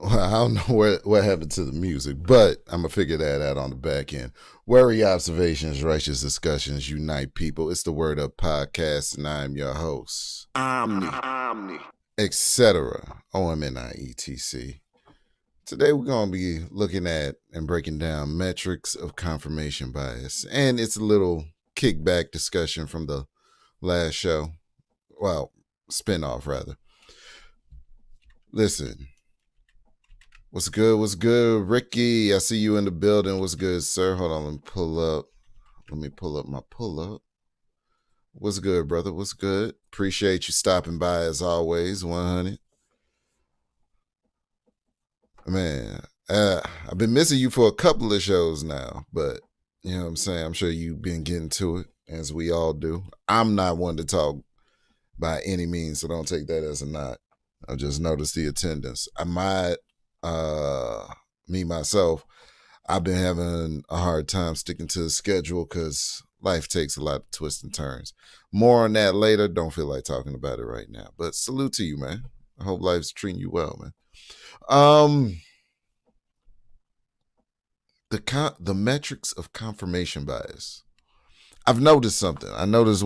I don't know what happened to the music, but I'm going to figure that out on the back end. Worry observations, righteous discussions, unite people. It's the Word Up Podcast, and I'm your host, Omni, etc. OMNIETC. Today we're going to be looking at and breaking down metrics of confirmation bias. And it's a little kickback discussion from the last show. Well, spinoff, rather. Listen. What's good? What's good, Ricky? I see you in the building. What's good, sir? Hold on, let me pull up my pull-up. What's good, brother? What's good? Appreciate you stopping by as always, 100. Man, I've been missing you for a couple of shows now, but you know what I'm saying? I'm sure you've been getting to it, as we all do. I'm not one to talk by any means, so don't take that as a nod. I've just noticed the attendance. I might... me myself, I've been having a hard time sticking to the schedule because life takes a lot of twists and turns. More on that later. Don't feel like talking about it right now, but salute to you, man. I hope life's treating you well, man. The metrics of confirmation bias. I've noticed something. I notice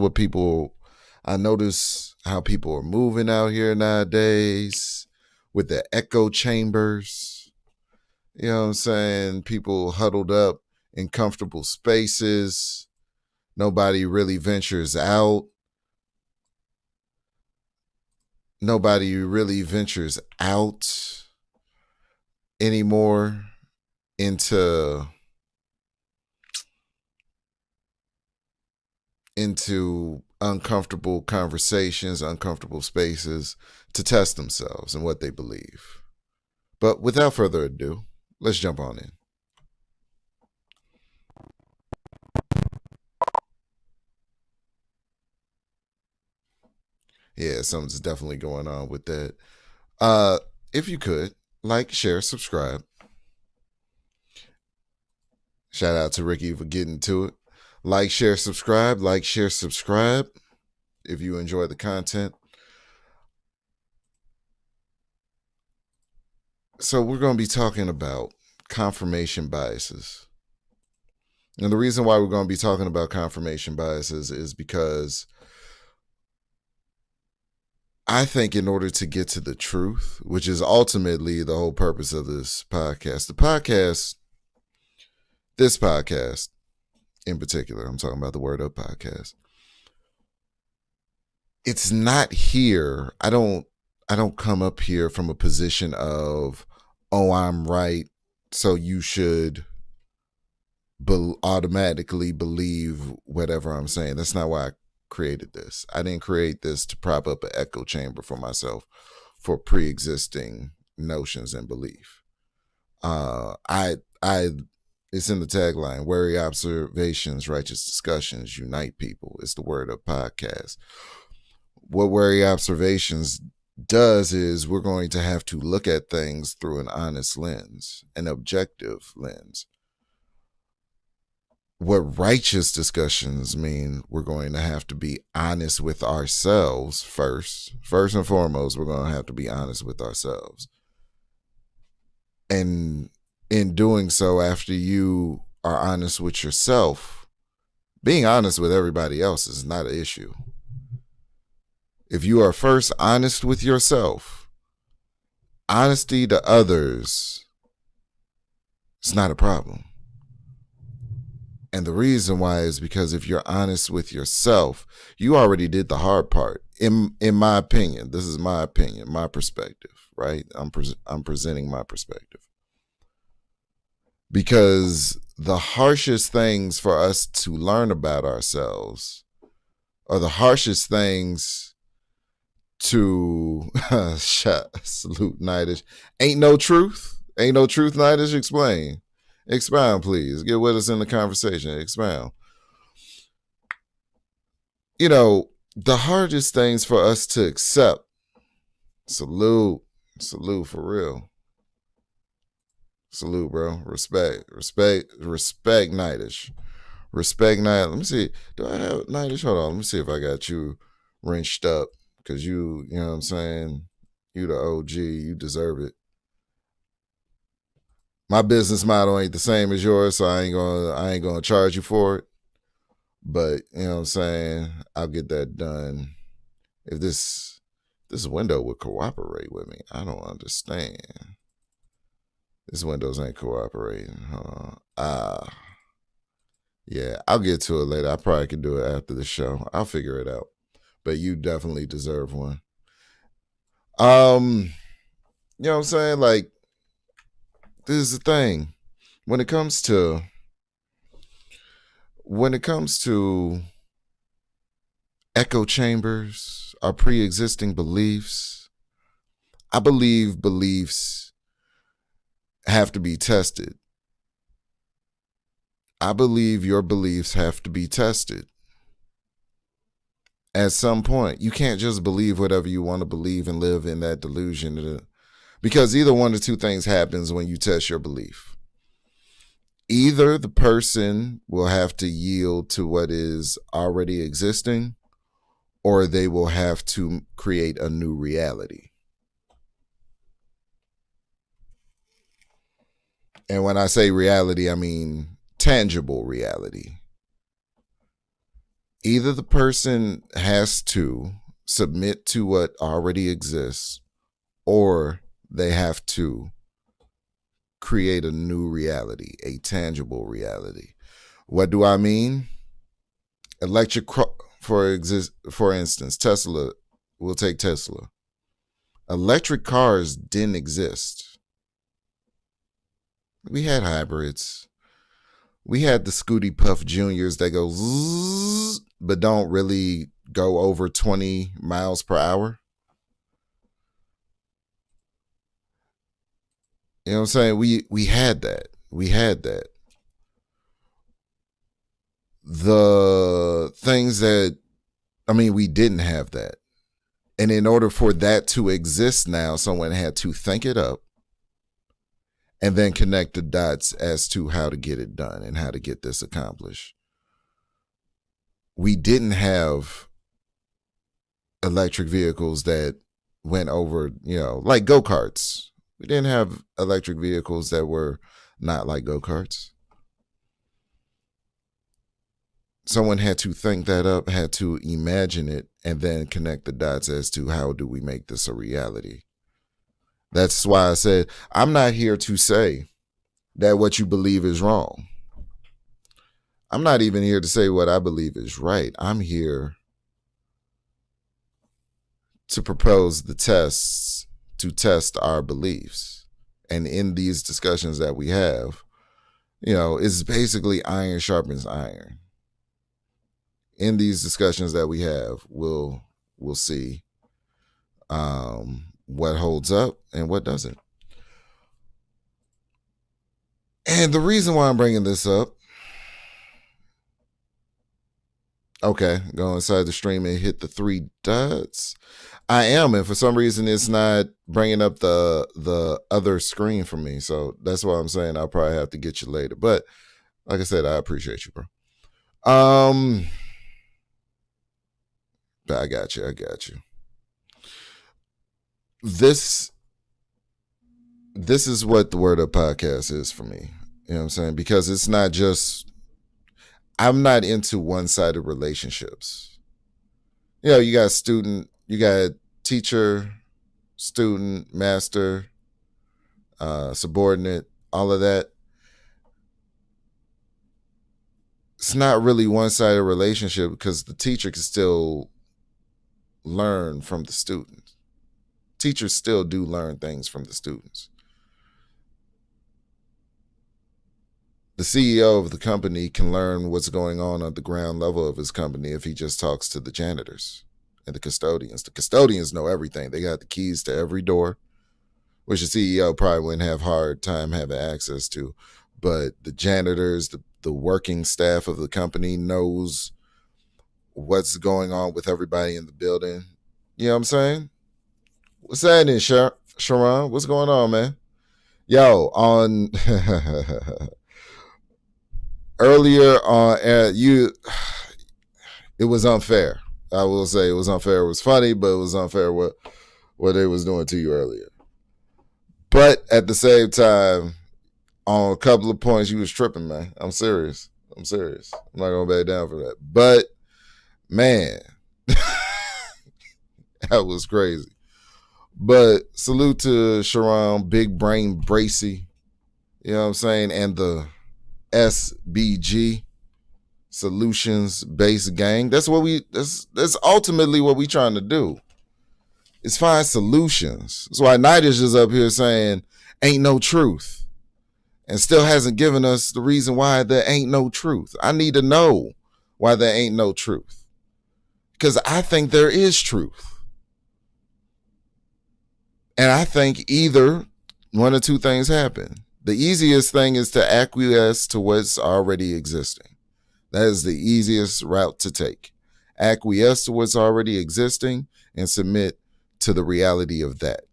how people are moving out here nowadays with the echo chambers. You know what I'm saying? People huddled up in comfortable spaces. Nobody really ventures out. Anymore into uncomfortable conversations, uncomfortable spaces to test themselves and what they believe. But without further ado, let's jump on in. Yeah, something's definitely going on with that. If you could, like, share, subscribe. Shout out to Ricky for getting to it. Like, share, subscribe. If you enjoy the content. So we're going to be talking about confirmation biases. And the reason why we're going to be talking about confirmation biases is because I think in order to get to the truth, which is ultimately the whole purpose of this podcast, this podcast in particular, I'm talking about the Word Up Podcast. It's not here. I don't come up here from a position of, oh, I'm right, so you should automatically believe whatever I'm saying. That's not why I created this. I didn't create this to prop up an echo chamber for myself for pre-existing notions and belief. It's in the tagline, worry observations, righteous discussions, unite people. It's the Word Up Podcast. What worry observations does is we're going to have to look at things through an honest lens, an objective lens. What righteous discussions mean, we're going to have to be honest with ourselves first. First and foremost, we're going to have to be honest with ourselves. And in doing so, after you are honest with yourself, being honest with everybody else is not an issue. If you are first honest with yourself, honesty to others, it's not a problem. And the reason why is because if you're honest with yourself, you already did the hard part. In my opinion, this is my opinion, my perspective, right? I'm presenting my perspective. Because the harshest things for us to learn about ourselves are the harshest things to salute Nightish. Ain't no truth. Ain't no truth, Nightish. Explain. Expound, please. Get with us in the conversation. Expound. You know, the hardest things for us to accept. Salute. Salute for real. Salute, bro. Respect. Respect, Nightish. Respect, Night. Let me see. Do I have Nightish? Hold on. Let me see if I got you wrenched up. Because you know what I'm saying? You the OG. You deserve it. My business model ain't the same as yours, so I ain't gonna charge you for it. But you know what I'm saying? I'll get that done. If this window would cooperate with me, I don't understand. This windows ain't cooperating. Yeah, I'll get to it later. I probably could do it after the show. I'll figure it out. But you definitely deserve one. You know what I'm saying? Like, this is the thing. When it comes to echo chambers, our pre-existing beliefs, I believe beliefs have to be tested. I believe your beliefs have to be tested. At some point, you can't just believe whatever you want to believe and live in that delusion. Because either one or two things happens when you test your belief. Either the person will have to yield to what is already existing, or they will have to create a new reality. And when I say reality, I mean tangible reality. Either the person has to submit to what already exists, or they have to create a new reality, a tangible reality. What do I mean? For instance, Tesla, we'll take Tesla. Electric cars didn't exist. We had hybrids. We had the Scooty Puff Juniors that go zzz, but don't really go over 20 miles per hour. You know what I'm saying? We had that. We had that. The things that, we didn't have that. And in order for that to exist now, someone had to think it up and then connect the dots as to how to get it done and how to get this accomplished. We didn't have electric vehicles that went over, like go-karts. We didn't have electric vehicles that were not like go-karts. Someone had to think that up, had to imagine it, and then connect the dots as to how do we make this a reality. That's why I said, I'm not here to say that what you believe is wrong. I'm not even here to say what I believe is right. I'm here to propose the tests to test our beliefs. And in these discussions that we have, it's basically iron sharpens iron. In these discussions that we have, we'll see what holds up and what doesn't. And the reason why I'm bringing this up, okay, go inside the stream and hit the 3 dots. I am, and for some reason it's not bringing up the other screen for me. So that's why I'm saying I'll probably have to get you later. But like I said, I appreciate you, bro. I got you. This is what the Word Up podcast is for me. You know what I'm saying? Because it's not just, I'm not into one-sided relationships. You got student, you got teacher, student, master, subordinate, all of that. it's not really one-sided relationship because the teacher can still learn from the students. Teachers still do learn things from the students. The CEO of the company can learn what's going on at the ground level of his company if he just talks to the janitors and the custodians. The custodians know everything. They got the keys to every door, which the CEO probably wouldn't have hard time having access to. But the janitors, the working staff of the company knows what's going on with everybody in the building. You know what I'm saying? What's happening, Sharon? What's going on, man? Yo, on earlier on it was unfair. I will say it was unfair. It was funny, but it was unfair what they was doing to you earlier. But at the same time, on a couple of points, you was tripping, man. I'm serious. I'm not gonna back down for that. But man, that was crazy. But salute to Sharon, Big Brain Bracy, you know what I'm saying, and the SBG Solutions Based Gang. That's ultimately what we trying to do. Is find solutions. That's why Nidish is up here saying ain't no truth and still hasn't given us the reason why there ain't no truth. I need to know why there ain't no truth. Because I think there is truth. And I think either one or two things happen. The easiest thing is to acquiesce to what's already existing. That is the easiest route to take. Acquiesce to what's already existing and submit to the reality of that.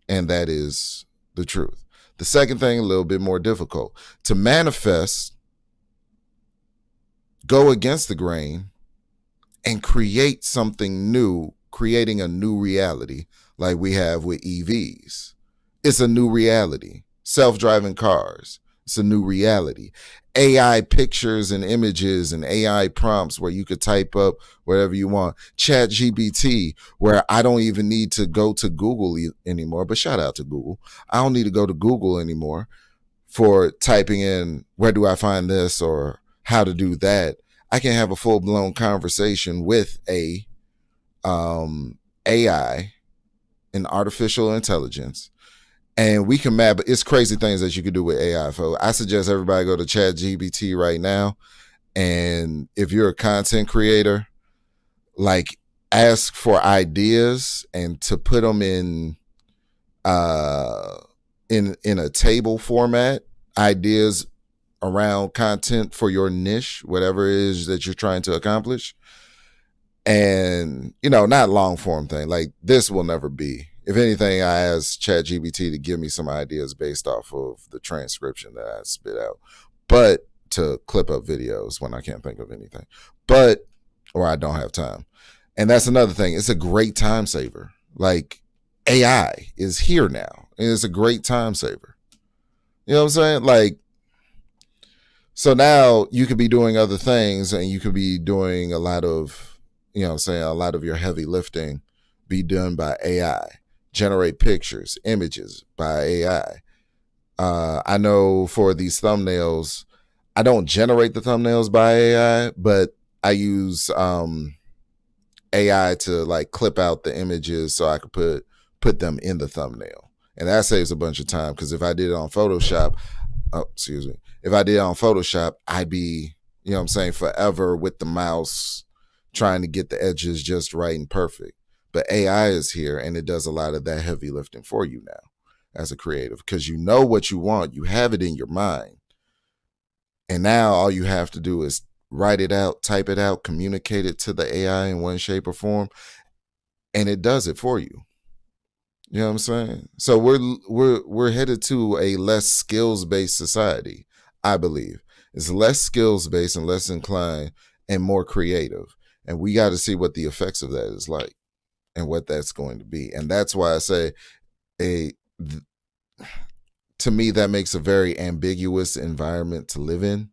And that is the truth. The second thing, a little bit more difficult. To manifest, go against the grain, and create something new, creating a new reality like we have with EVs. It's a new reality. Self-driving cars. It's a new reality. AI pictures and images and AI prompts where you could type up whatever you want. ChatGPT, where I don't even need to go to Google anymore, but shout out to Google. I don't need to go to Google anymore for typing in where do I find this or how to do that. I can have a full-blown conversation with a AI, an artificial intelligence, and we can map. It's crazy things that you can do with AI, folks. I suggest everybody go to ChatGPT right now, and if you're a content creator, like ask for ideas and to put them in a table format, ideas around content for your niche, whatever it is that you're trying to accomplish. And, not long form thing. Like this will never be. If anything, I asked ChatGPT to give me some ideas based off of the transcription that I spit out, but to clip up videos when I can't think of anything, or I don't have time. And that's another thing. It's a great time saver. Like AI is here now. And it's a great time saver. You know what I'm saying? Like, so now you could be doing other things and you could be doing a lot of, a lot of your heavy lifting be done by AI. Generate pictures, images by AI. I know for these thumbnails, I don't generate the thumbnails by AI, but I use AI to like clip out the images so I could put them in the thumbnail. And that saves a bunch of time because if I did it on Photoshop, if I did it on Photoshop, I'd be, forever with the mouse trying to get the edges just right and perfect. But AI is here and it does a lot of that heavy lifting for you now as a creative because you know what you want. You have it in your mind. And now all you have to do is write it out, type it out, communicate it to the AI in one shape or form, and it does it for you. You know what I'm saying? So we're headed to a less skills-based society, I believe. It's less skills-based and less inclined and more creative. And we got to see what the effects of that is like and what that's going to be. And that's why I say to me, that makes a very ambiguous environment to live in.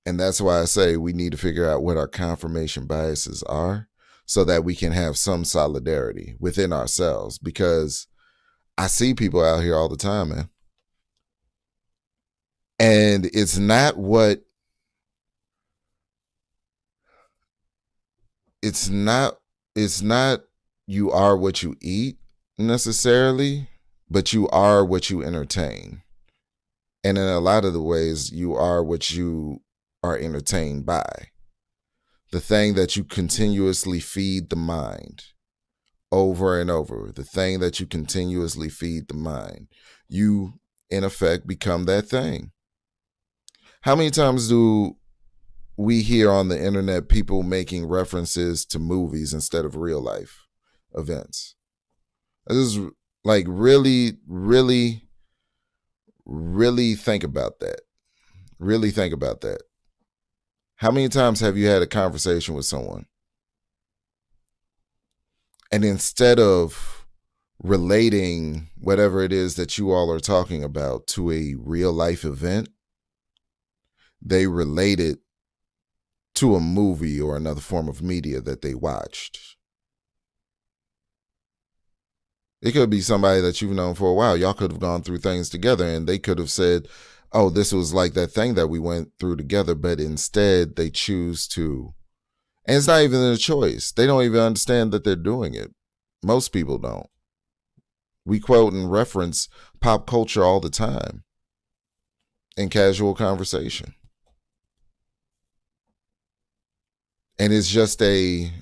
And that's why I say we need to figure out what our confirmation biases are so that we can have some solidarity within ourselves. Because I see people out here all the time, man. And it's not what it's not it's not you are what you eat necessarily, but you are what you entertain. And in a lot of the ways, you are what you are entertained by. The thing that you continuously feed the mind over and over, the thing that you continuously feed the mind, you in effect become that thing. How many times do we hear on the internet people making references to movies instead of real life events? This is like really think about that. Really think about that. How many times have you had a conversation with someone and instead of relating whatever it is that you all are talking about to a real life event, they relate it to a movie or another form of media that they watched? It could be somebody that you've known for a while. Y'all could have gone through things together and they could have said, oh, this was like that thing that we went through together, but instead they choose to. And it's not even a choice. They don't even understand that they're doing it. Most people don't. We quote and reference pop culture all the time in casual conversation. And it's just a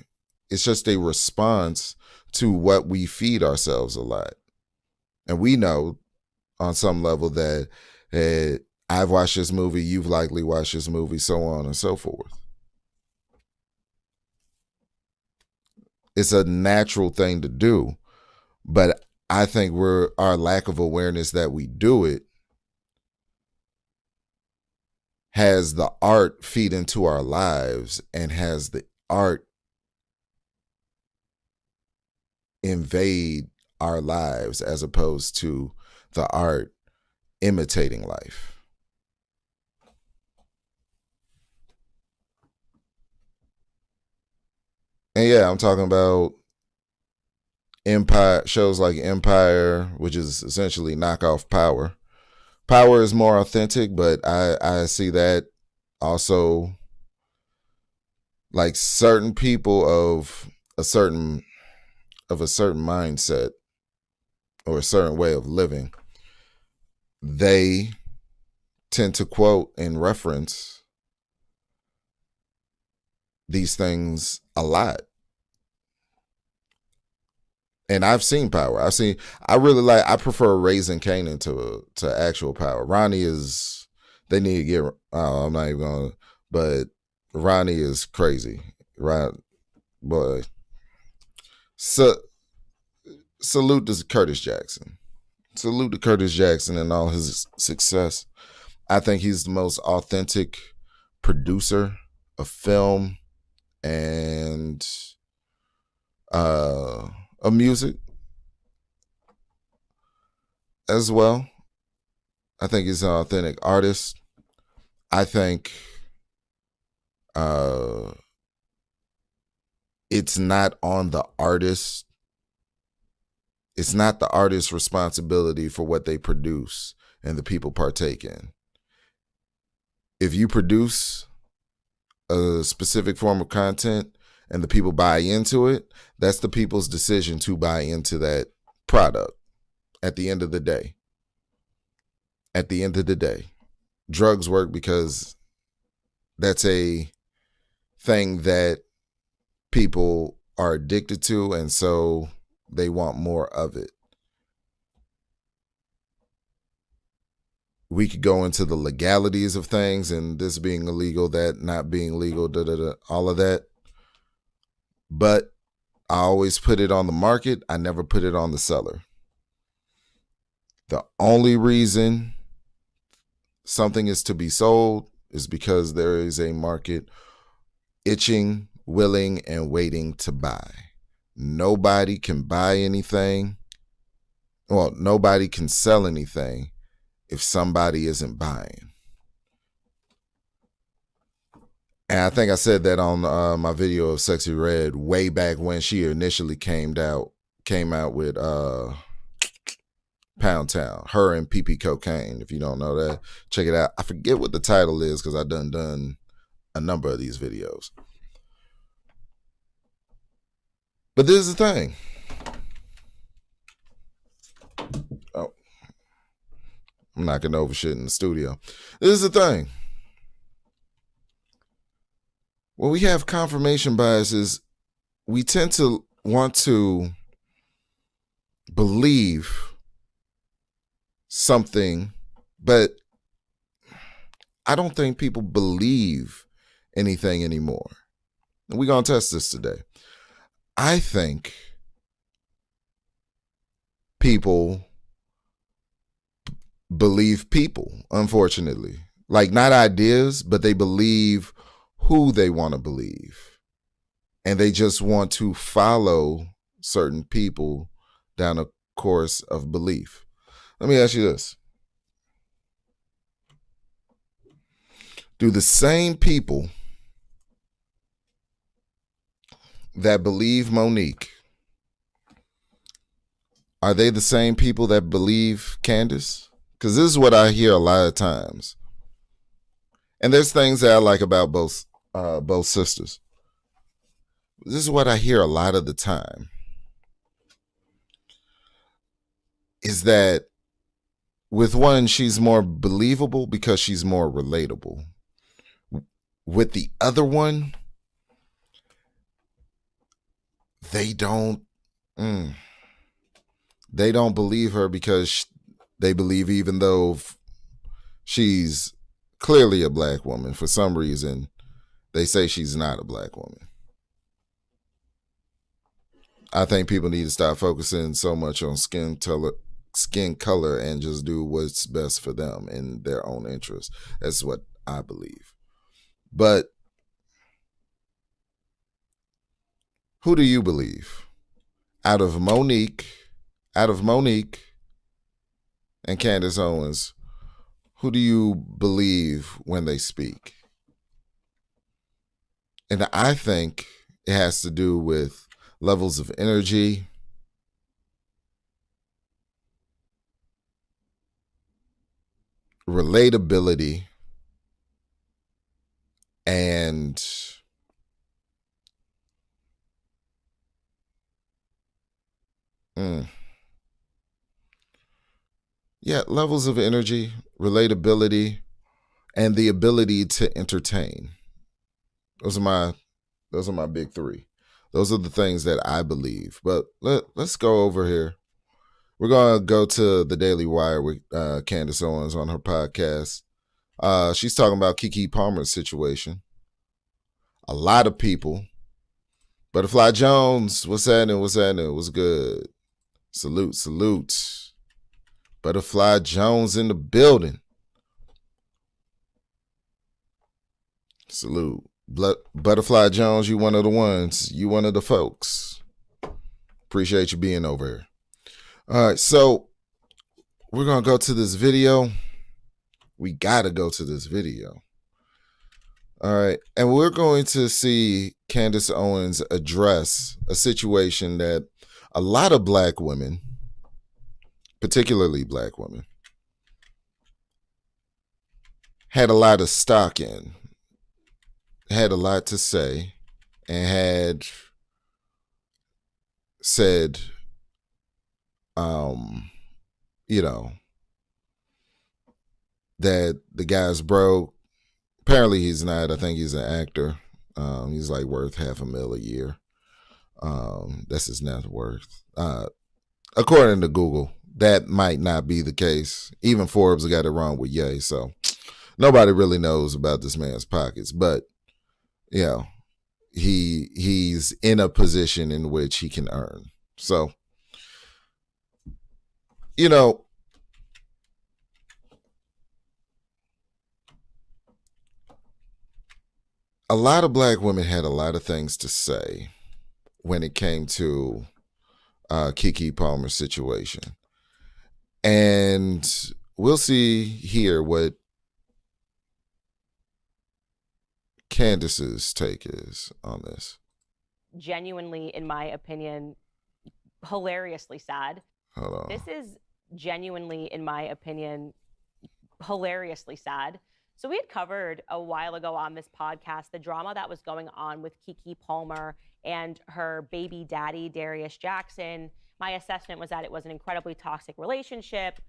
response to what we feed ourselves a lot. And we know on some level that I've watched this movie, you've likely watched this movie, so on and so forth. It's a natural thing to do, but I think our lack of awareness that we do it has the art feed into our lives and has the art invade our lives as opposed to the art imitating life. And yeah, I'm talking about Empire shows like Empire, which is essentially knockoff Power. Power is more authentic, but I see that also like certain people of a certain mindset or a certain way of living, they tend to quote and reference these things a lot. And I've seen Power. I prefer Raising Kanan to actual Power. Ronnie is, they need to get, I'm not even going to, but Ronnie is crazy. Right? Boy. Salute to Curtis Jackson. Salute to Curtis Jackson and all his success. I think he's the most authentic producer of film and of music as well. I think he's an authentic artist. I think it's not on the artist. It's not the artist's responsibility for what they produce and the people partake in. If you produce a specific form of content and the people buy into it, that's the people's decision to buy into that product at the end of the day. At the end of the day, drugs work because that's a thing that people are addicted to, and so they want more of it. We could go into the legalities of things and this being illegal, that not being legal, all of that. But I always put it on the market. I never put it on the seller. The only reason something is to be sold is because there is a market itching, willing, and waiting to buy. Nobody can buy anything. Well, nobody can sell anything if somebody isn't buying. And I think I said that on my video of Sexy Red way back when she initially came out with Pound Town, her and PP Cocaine. If you don't know that, check it out. I forget what the title is because I done a number of these videos. But this is the thing. Oh, I'm knocking over shit in the studio. This is the thing. When we have confirmation biases, we tend to want to believe something, but I don't think people believe anything anymore. And we're going to test this today. I think people believe people, unfortunately. Like, not ideas, but they believe who they want to believe. And they just want to follow certain people down a course of belief. Let me ask you this. Do the same people that believe Monique, are they the same people that believe Candace? Because this is what I hear a lot of times. And there's things that I like about both sisters. This is what I hear a lot of the time. Is that with one, she's more believable because she's more relatable. With the other one, they don't believe her because they believe, even though she's clearly a black woman, for some reason they say she's not a black woman. I think people need to stop focusing so much on skin color and just do what's best for them in their own interest. That's what I believe. But who do you believe? Out of Monique and Candace Owens, who do you believe when they speak? And I think it has to do with levels of energy, relatability, and levels of energy, relatability, and the ability to entertain. Those are my big three. Those are the things that I believe. But let's go over here. We're going to go to the Daily Wire with Candace Owens on her podcast. She's talking about Keke Palmer's situation. A lot of people. Butterfly Jones, what's happening? What's good? Salute. Butterfly Jones in the building. Salute. Butterfly Jones, you one of the ones. You one of the folks. Appreciate you being over here. All right, so we're going to go to this video. We got to go to this video. All right, and we're going to see Candace Owens address a situation that a lot of black women, particularly black women, had a lot of stock in, had a lot to say, and had said, that the guy's broke. Apparently he's not. I think he's an actor. He's like worth $500,000 a year. That's his net worth. According to Google, that might not be the case. Even Forbes got it wrong with Ye. So nobody really knows about this man's pockets. But, he's in a position in which he can earn. So, a lot of black women had a lot of things to say when it came to Keke Palmer's situation. And we'll see here what Candace's take is on this. Genuinely, in my opinion, hilariously sad. Hold on. This is genuinely, in my opinion, hilariously sad. So we had covered a while ago on this podcast the drama that was going on with Keke Palmer and her baby daddy, Darius Jackson. My assessment was that it was an incredibly toxic relationship.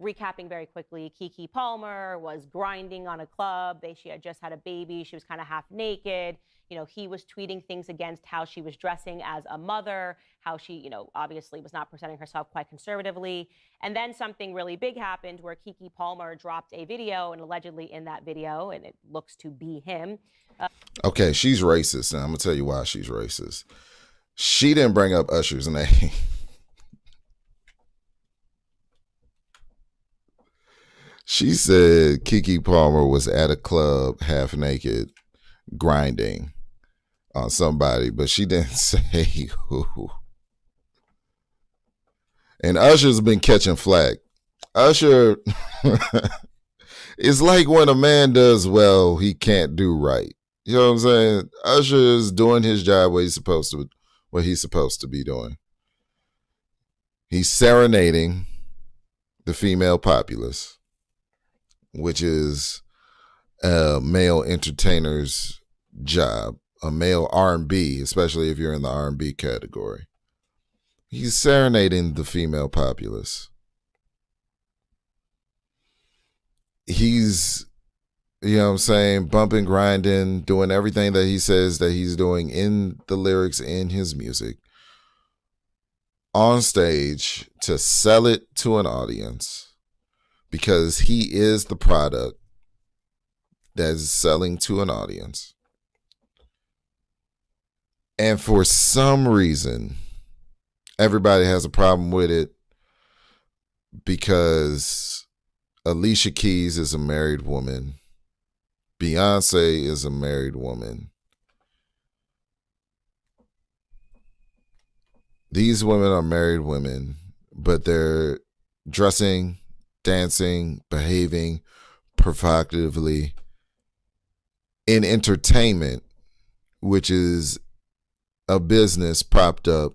Recapping very quickly, Keke Palmer was grinding on a club. She had just had a baby. She was kind of half naked. He was tweeting things against how she was dressing as a mother, how she, obviously was not presenting herself quite conservatively. And then something really big happened where Keke Palmer dropped a video, and allegedly in that video, and it looks to be him. Okay, she's racist, and I'm going to tell you why she's racist. She didn't bring up Usher's name. She said Keke Palmer was at a club half naked grinding on somebody, but she didn't say who. And Usher's been catching flack. Usher, it's like when a man does well, he can't do right. You know what I'm saying? Usher is doing his job what he's supposed to be doing. He's serenading the female populace, which is a male entertainer's job, a male R&B, especially if you're in the R&B category. He's serenading the female populace. He's, bumping, grinding, doing everything that he says that he's doing in the lyrics in his music on stage to sell it to an audience, because he is the product that's selling to an audience. And for some reason, everybody has a problem with it because Alicia Keys is a married woman. Beyonce is a married woman. These women are married women, but they're dressing, dancing, behaving provocatively in entertainment, which is a business propped up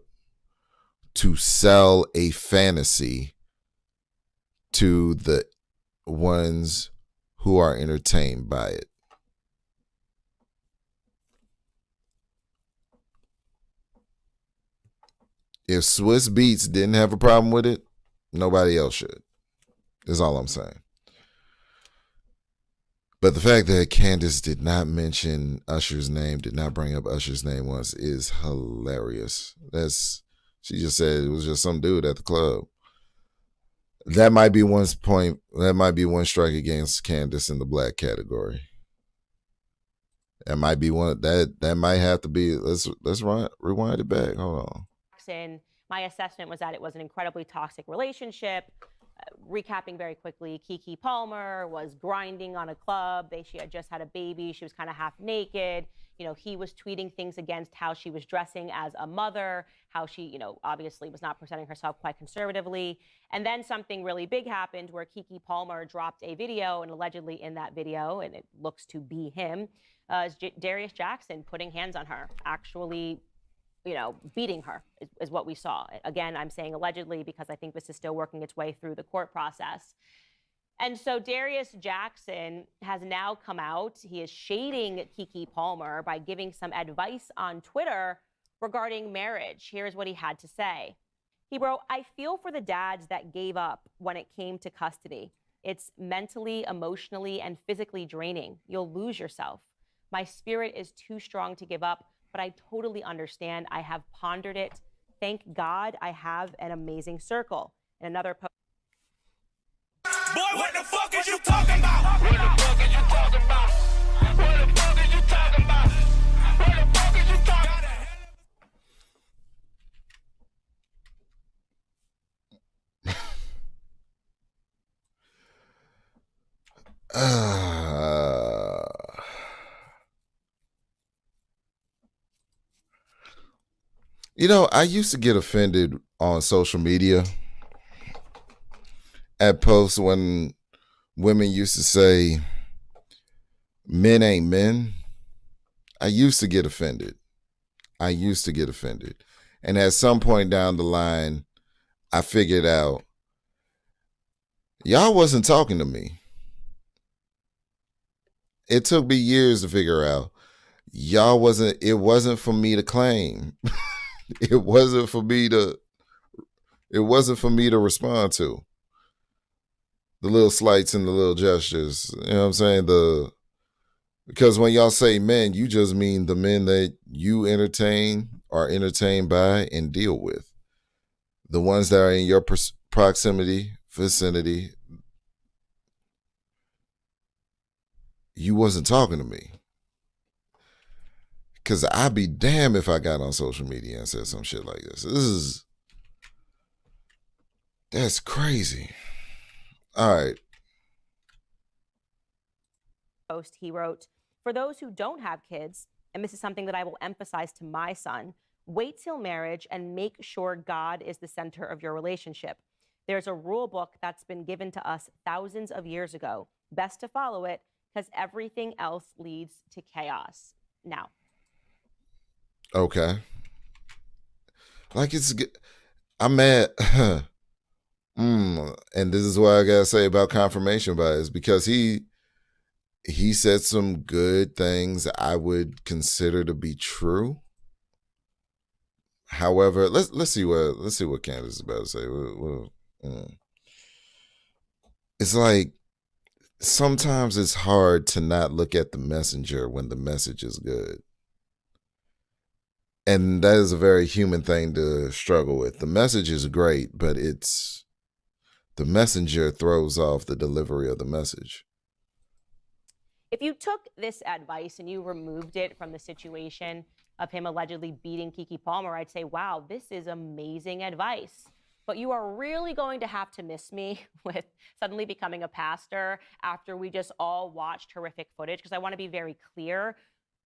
to sell a fantasy to the ones who are entertained by it. If Swiss Beats didn't have a problem with it, nobody else should, is all I'm saying. But the fact that Candace did not mention Usher's name, did not bring up Usher's name once, is hilarious. She just said it was just some dude at the club. That might be one strike against Candace in the black category. That might be one that might have to be. Let's rewind it back. Hold on. My assessment was that it was an incredibly toxic relationship. Recapping very quickly, Keke Palmer was grinding on a club. She had just had a baby. She was kind of half naked. He was tweeting things against how she was dressing as a mother, how she, obviously was not presenting herself quite conservatively. And then something really big happened where Keke Palmer dropped a video, and allegedly in that video, and it looks to be him, is Darius Jackson putting hands on her, actually beating her is what we saw. Again, I'm saying allegedly because I think this is still working its way through the court process. And so Darius Jackson has now come out. He is shading Keke Palmer by giving some advice on Twitter regarding marriage. Here's what he had to say. He wrote, "I feel for the dads that gave up when it came to custody. It's mentally, emotionally, and physically draining. You'll lose yourself. My spirit is too strong to give up, but I totally understand. I have pondered it. Thank God I have an amazing circle." And another post. Boy, what the fuck is you talking about? What the fuck is you talking about? What the fuck is you talking about? What the fuck is you talking about? I used to get offended on social media at posts when women used to say, "Men ain't men." I used to get offended. And at some point down the line, I figured out, y'all wasn't talking to me. It took me years to figure out. It wasn't for me to claim. It wasn't for me to respond to. The little slights and the little gestures. You know what I'm saying? Because when y'all say men, you just mean the men that you entertain, are entertained by, and deal with. The ones that are in your proximity, vicinity. You wasn't talking to me. Because I'd be damned if I got on social media and said some shit like this. That's crazy. All right. Post, he wrote, "For those who don't have kids, and this is something that I will emphasize to my son, wait till marriage and make sure God is the center of your relationship. There's a rule book that's been given to us thousands of years ago. Best to follow it because everything else leads to chaos." Now. Okay. Like I'm mad. And this is what I gotta say about confirmation bias, because he said some good things I would consider to be true. However, let's see what Candace is about to say. It's like sometimes it's hard to not look at the messenger when the message is good. And that is a very human thing to struggle with. The message is great, but the messenger throws off the delivery of the message. If you took this advice and you removed it from the situation of him allegedly beating Keke Palmer, I'd say, wow, this is amazing advice. But you are really going to have to miss me with suddenly becoming a pastor after we just all watched horrific footage, because I want to be very clear.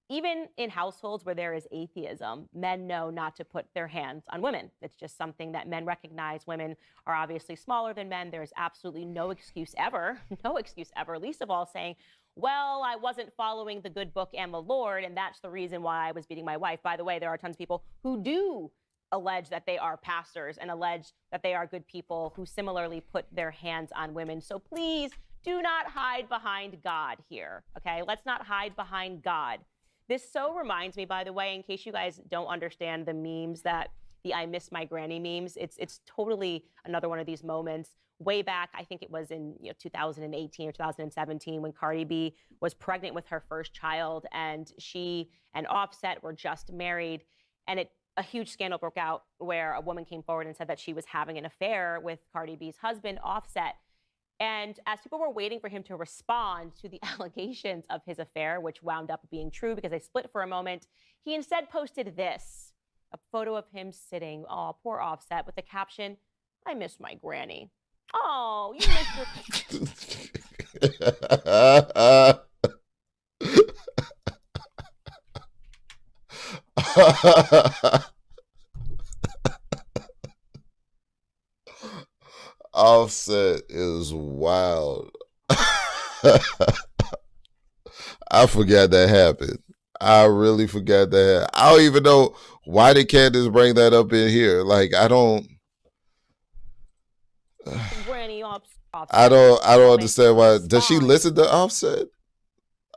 Even in households where there is atheism, men know not to put their hands on women. It's just something that men recognize. Women are obviously smaller than men. There's absolutely no excuse ever, least of all saying, well, I wasn't following the good book and the Lord, and that's the reason why I was beating my wife. By the way, there are tons of people who do allege that they are pastors and allege that they are good people who similarly put their hands on women. So please do not hide behind God here, okay? Let's not hide behind God. This so reminds me, by the way, in case you guys don't understand the memes, that the I miss my granny memes, it's totally another one of these moments. Way back, I think it was in 2018 or 2017 when Cardi B was pregnant with her first child, and she and Offset were just married, and a huge scandal broke out where a woman came forward and said that she was having an affair with Cardi B's husband, Offset. And as people were waiting for him to respond to the allegations of his affair, which wound up being true because they split for a moment, he instead posted this, a photo of him sitting, oh, poor Offset, with the caption, "I miss my granny." Oh, you missed your... Offset is wild. I forgot that happened. I really forgot that. I don't even know why did Candace bring that up in here. Like, I don't. Granny Offset. I don't understand why. Does she listen to Offset?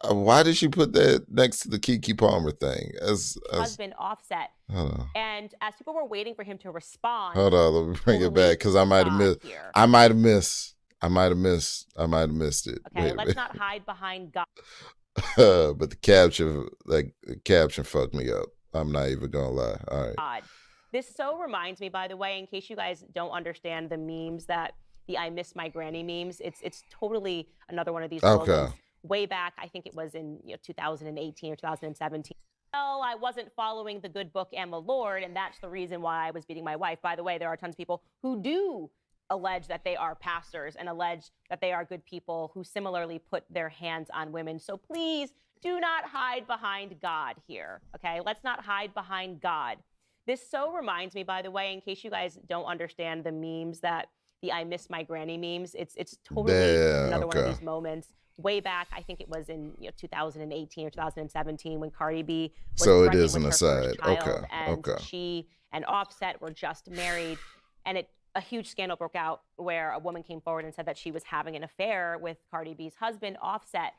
Why did she put that next to the Keke Palmer thing? As husband Offset. And as people were waiting for him to respond. Hold on, let me bring it back because I might have missed. I might have missed it. Okay, let's not hide behind God. But the caption fucked me up. I'm not even gonna lie. All right. God. This so reminds me, by the way, in case you guys don't understand the memes, that the I miss my granny memes, it's totally another one of these moments. Way back, I think it was in 2018 or 2017. Well, I wasn't following the good book and the Lord, and that's the reason why I was beating my wife. By the way, there are tons of people who do allege that they are pastors and allege that they are good people who similarly put their hands on women. So please do not hide behind God here, okay? Let's not hide behind God. This so reminds me, by the way, in case you guys don't understand the memes, that the I miss my granny memes, it's totally another one of these moments. Way back, I think it was in 2018 or 2017 when Cardi B was pregnant with her first child, and she and Offset were just married, and a huge scandal broke out where a woman came forward and said that she was having an affair with Cardi B's husband, Offset.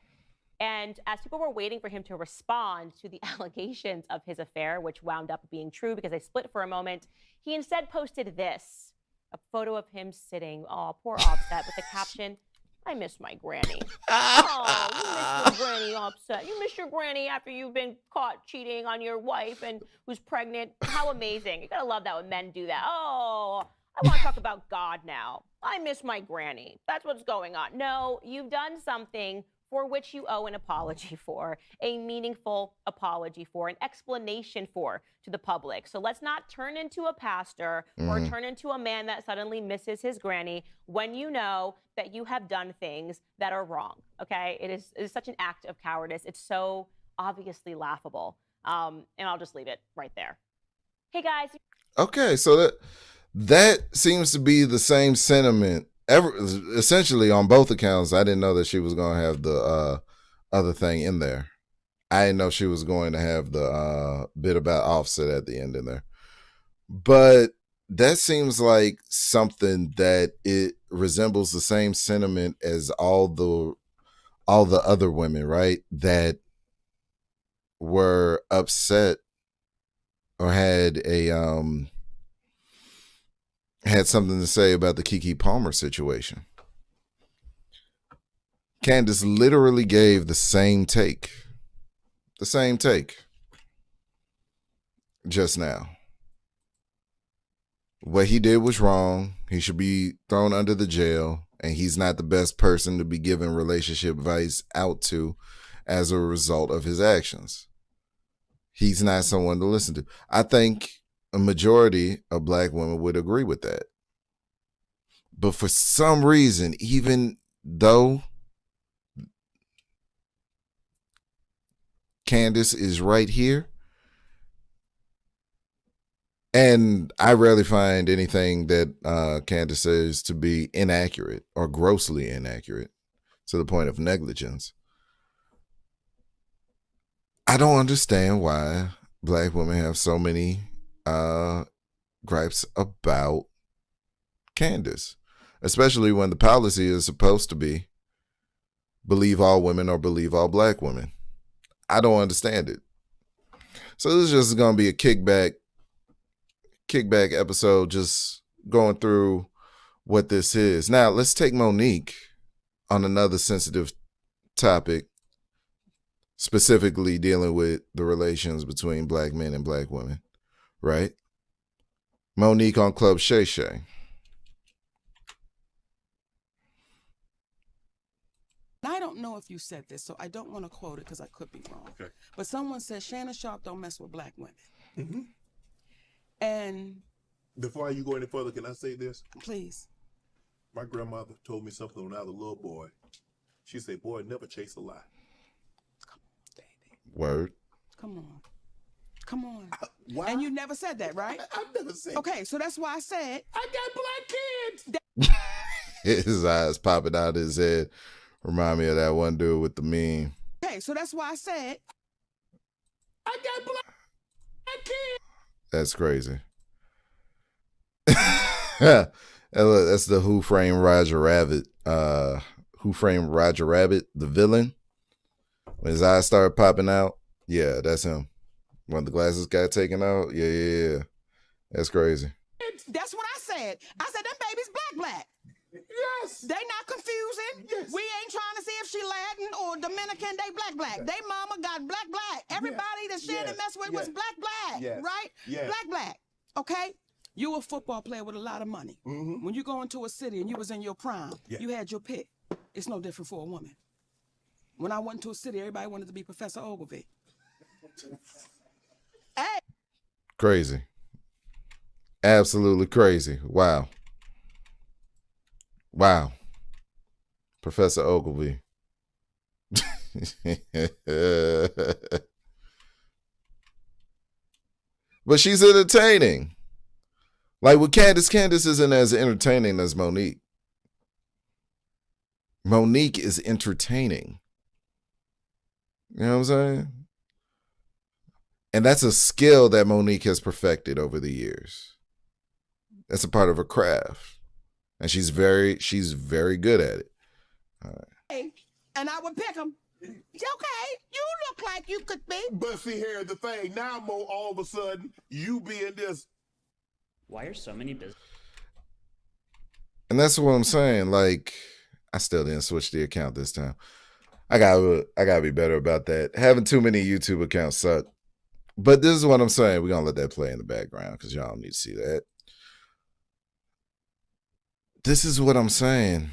And as people were waiting for him to respond to the allegations of his affair, which wound up being true because they split for a moment, he instead posted this, a photo of him sitting, oh, poor Offset, with the caption, I miss my granny. Oh, you miss your granny, Offset. You miss your granny after you've been caught cheating on your wife and who's pregnant. How amazing. You gotta love that when men do that. Oh, I want to talk about God now. I miss my granny. That's what's going on. No, you've done something for which you owe an apology for, a meaningful apology for, an explanation for to the public. So let's not turn into a pastor or turn into a man that suddenly misses his granny when you know that you have done things that are wrong, okay? It is such an act of cowardice. It's so obviously laughable. And I'll just leave it right there. Hey, guys. Okay, so that seems to be the same sentiment essentially on both accounts. I didn't know that she was going to have the other thing in there. I didn't know she was going to have the bit about Offset at the end in there. But that seems like something that it resembles the same sentiment as all the other women, right? That were upset or had something to say about the Keke Palmer situation. Candace literally gave the same take just now. What he did was wrong. He should be thrown under the jail, and he's not the best person to be giving relationship advice out to as a result of his actions. He's not someone to listen to. I think a majority of Black women would agree with that. But for some reason, even though Candace is right here, and I rarely find anything that Candace says to be inaccurate or grossly inaccurate to the point of negligence, I don't understand why Black women have so many gripes about Candace, especially when the policy is supposed to be believe all women or believe all Black women. I don't understand it. So this is just going to be a kickback episode, just going through what this is. Now, let's take Monique on another sensitive topic, specifically dealing with the relations between Black men and Black women, right? Monique on Club Shay Shay. I don't know if you said this, so I don't want to quote it because I could be wrong. Okay. But someone said Shannon Sharp don't mess with Black women. Mm-hmm. And before you go any further, can I say this? Please. My grandmother told me something when I was a little boy. She said, boy, never chase a lie. Come on, baby. Word. Come on. Come on. Why? And you never said that, right? I've never said Okay, so that's why I said I got Black kids. His eyes popping out of his head. Remind me of that one dude with the meme. Okay, so that's why I said I got Black kids. That's crazy. That's the Who Framed Roger Rabbit. Who Framed Roger Rabbit, the villain. When his eyes started popping out, yeah, that's him. When the glasses got taken out, yeah. That's crazy. That's what I said. I said them babies black. Yes. They not confusing. Yes. We ain't trying to see if she Latin or Dominican. They black. They mama got black. Everybody that Shannon messed with was black. Yes. Right? Yes. Black. Okay? You a football player with a lot of money. Mm-hmm. When you go into a city and you was in your prime, you had your pick. It's no different for a woman. When I went to a city, everybody wanted to be Professor Ogilvy. Hey. Crazy. Absolutely crazy. Wow. Professor Ogilvy. But she's entertaining. Like with Candace isn't as entertaining as Monique. Monique is entertaining. You know what I'm saying? And that's a skill that Monique has perfected over the years. That's a part of her craft. And she's very good at it. All right. Hey, and I would pick them. Okay, you look like you could be. But see, here's the thing. Now, Mo, all of a sudden, you being this. Why are so many business? And that's what I'm saying. Like, I still didn't switch the account this time. I gotta be better about that. Having too many YouTube accounts suck. But this is what I'm saying. We're gonna let that play in the background because y'all don't need to see that. This is what I'm saying.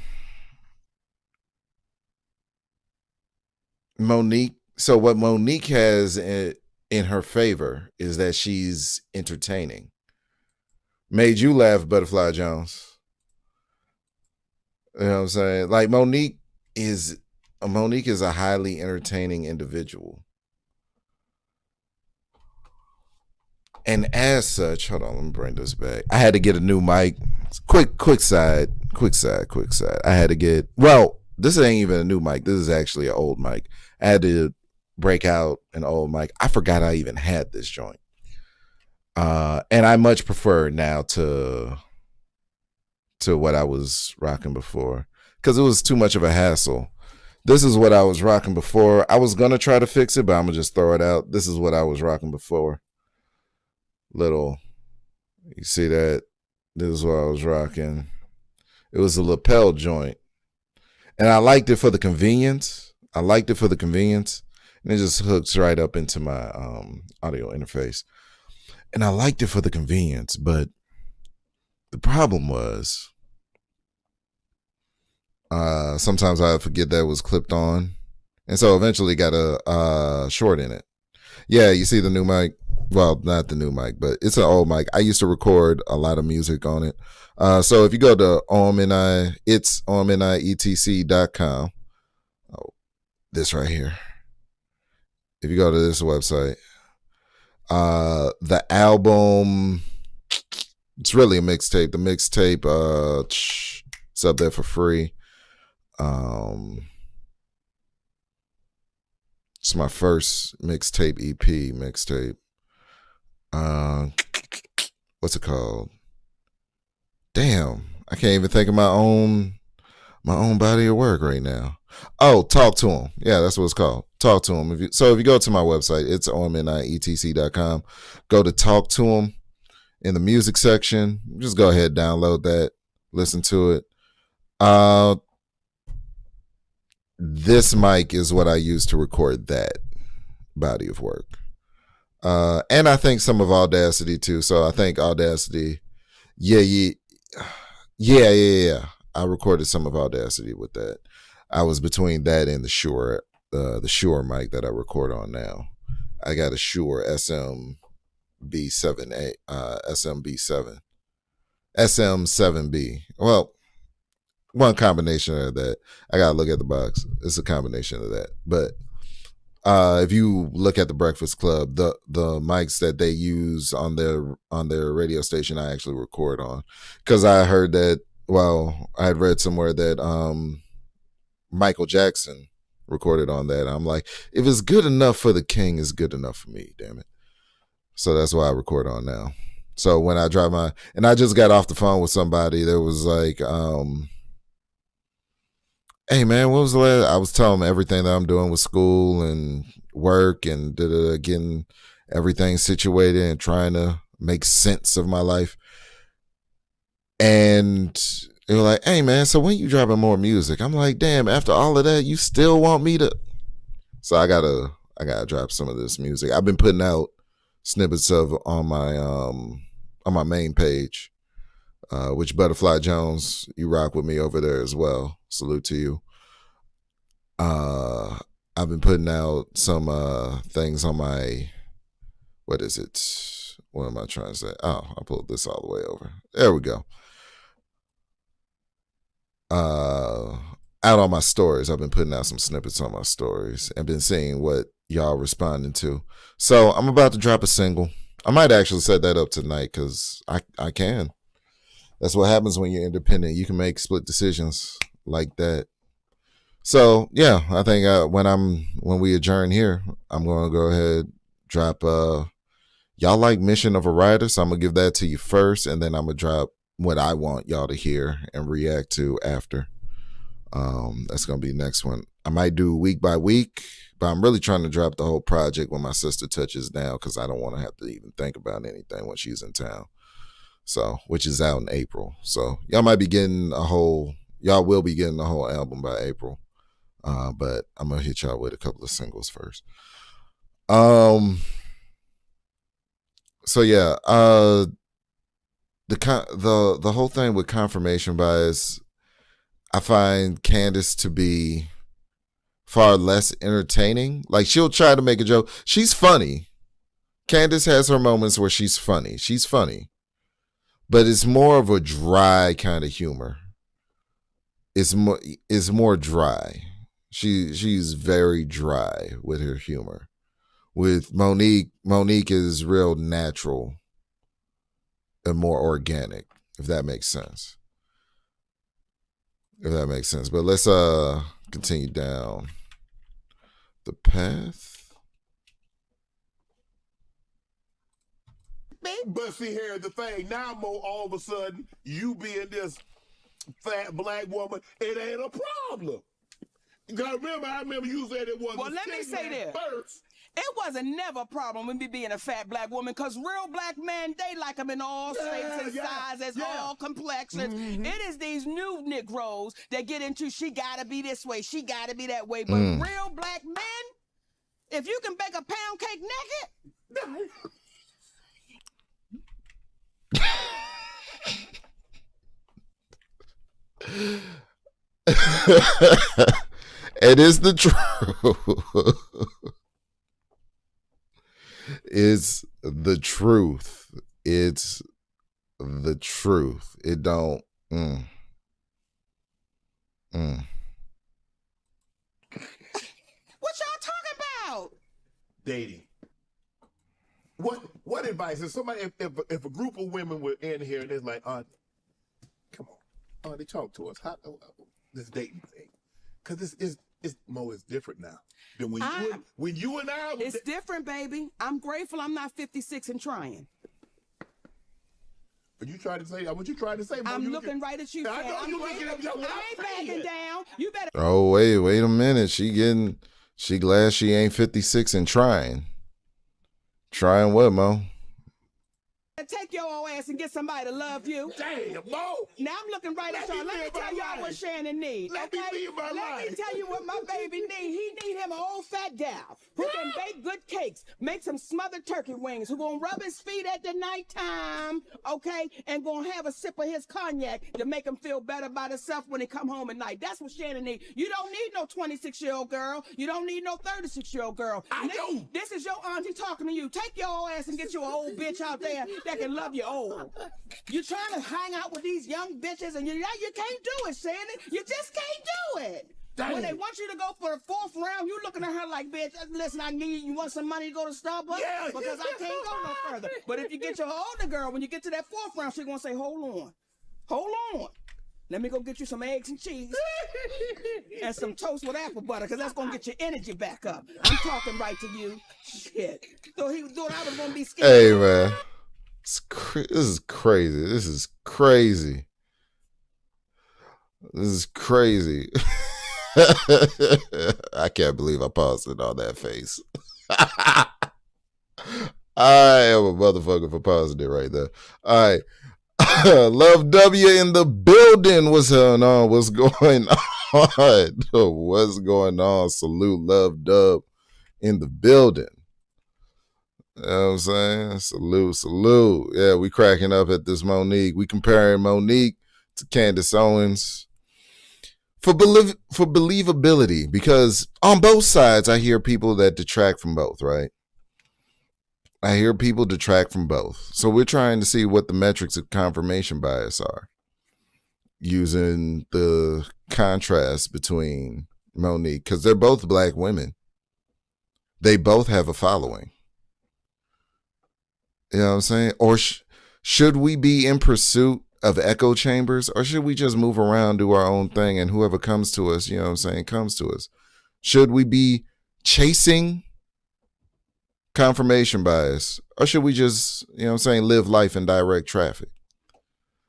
Monique. So what Monique has in her favor is that she's entertaining. Made you laugh, Butterfly Jones. You know what I'm saying? Like Monique is a highly entertaining individual. And as such, hold on, let me bring this back. I had to get a new mic. Quick side. I had to get, well, this ain't even a new mic. This is actually an old mic. I had to break out an old mic. I forgot I even had this joint. And I much prefer now to what I was rocking before because it was too much of a hassle. This is what I was rocking before. I was going to try to fix it, but I'm going to just throw it out. This is what I was rocking before. You see that? This is what I was rocking. It was a lapel joint. And I liked it for the convenience. And it just hooks right up into my audio interface. And I liked it for the convenience, but the problem was sometimes I forget that it was clipped on. And so eventually got a short in it. Yeah, you see the new mic? Well, not the new mic, but it's an old mic. I used to record a lot of music on it. So if you go to it's omnietc.com. Oh, this right here. If you go to this website, the album, it's really a mixtape. The mixtape, it's up there for free. It's my first mixtape EP mixtape. What's it called? Damn, I can't even think of my own body of work right now. Oh, Talk to Him. Yeah, that's what it's called. Talk to Him. If you go to my website, it's omnietc.com. Go to Talk to Him in the music section. Just go ahead, download that, listen to it. This mic is what I use to record that body of work. And I think some of Audacity too. So I think Audacity, yeah. I recorded some of Audacity with that. I was between that and the Shure mic that I record on now. I got a Shure SM7B. Well, one combination of that. I gotta look at the box. It's a combination of that. But if you look at the Breakfast Club, the mics that they use on their radio station, I actually record on, because I heard that. Well, I had read somewhere that Michael Jackson recorded on that. I'm like, if it's good enough for the king, it's good enough for me. Damn it! So that's why I record on now. So when I drive and I just got off the phone with somebody that was like, hey man, what was the last? I was telling them everything that I'm doing with school and work and getting everything situated and trying to make sense of my life. And they were like, hey man, so when you dropping more music? I'm like, damn, after all of that, you still want me to? So I gotta drop some of this music. I've been putting out snippets of on my main page, which Butterfly Jones, you rock with me over there as well. Salute to you. I've been putting out some things on my, what is it? What am I trying to say? Oh, I pulled this all the way over. There we go. Out on my stories. I've been putting out some snippets on my stories and been seeing what y'all responding to. So I'm about to drop a single. I might actually set that up tonight because I can. That's what happens when you're independent. You can make split decisions like that. So yeah, I think when we adjourn here, I'm gonna go ahead, drop y'all like Mission of a Writer, so I'm gonna give that to you first, and then I'm gonna drop what I want y'all to hear and react to after. That's gonna be next one. I might do week by week, but I'm really trying to drop the whole project when my sister touches down because I don't want to have to even think about anything when she's in town. So, which is out in April. So y'all will be getting a whole album by April. But I'm gonna hit y'all with a couple of singles first. So yeah, the whole thing with confirmation bias, I find Candace to be far less entertaining. Like, she'll try to make a joke. She's funny. Candace has her moments where she's funny. She's funny. But it's more of a dry kind of humor. It's more dry. She's very dry with her humor. With Monique is real natural and more organic, if that makes sense. But let's continue down the path. But see, here's the thing. Now, Mo, all of a sudden, you being this fat black woman, it ain't a problem. Because I remember you said it was. Well, let me say this. First. It wasn't never a problem with me being a fat black woman, because real black men, they like them in all shapes and sizes, all complexions. Mm-hmm. It is these new Negroes that get into, she gotta be this way, she gotta be that way. But real black men, if you can bake a pound cake naked. It is the truth. It's the truth. It's the truth. It don't. What y'all talking about? Dating. What advice? If somebody, if a group of women were in here and it's like, come on, Auntie, talk to us. How this dating thing? Because it's Mo, is different now than when you and I. It's different, baby. I'm grateful I'm not 56 and trying. But you tried to say what you tried to say. Mo, I'm looking right at you. I know you looking at me. I ain't backing down. You better. Oh wait a minute. She glad she ain't 56 and trying. Trying what, Mo? Take your old ass and get somebody to love you. Damn, Mo. Now I'm looking right at y'all. Let me tell y'all what Shannon needs. Let me tell you what my baby needs. He need him an old fat gal who can bake good cakes, make some smothered turkey wings, who gonna rub his feet at the nighttime, okay, and gonna have a sip of his cognac to make him feel better about himself when he come home at night. That's what Shannon needs. You don't need no 26-year-old girl. You don't need no 36-year-old girl. I know. This is your auntie talking to you. Take your old ass and get you an old bitch out there that can love you old. You're trying to hang out with these young bitches and you can't do it, Shannon. You just can't do it. Dang. When they want you to go for the 4th round, you looking at her like, bitch, listen, you want some money to go to Starbucks? Yeah, because I can't go no further. But if you get your older girl, when you get to that 4th round, she's going to say, hold on. Let me go get you some eggs and cheese and some toast with apple butter, because that's going to get your energy back up. I'm talking right to you. Shit. So he thought I was going to be scared. Hey, man. This is crazy. This is crazy. I can't believe I paused it on that face. I am a motherfucker for pausing it right there. All right. Love W in the building. What's going on? What's going on? Salute Love Dub in the building. You know what I'm saying? Salute. Yeah, we cracking up at this Monique. We comparing Monique to Candace Owens for believability, because on both sides I hear people that detract from both, right? I hear people detract from both. So we're trying to see what the metrics of confirmation bias are, using the contrast between Monique, because they're both black women. They both have a following. You know what I'm saying? Or should we be in pursuit of echo chambers, or should we just move around, do our own thing, and whoever comes to us, you know what I'm saying, comes to us? Should we be chasing confirmation bias, or should we just, you know what I'm saying, live life in direct traffic?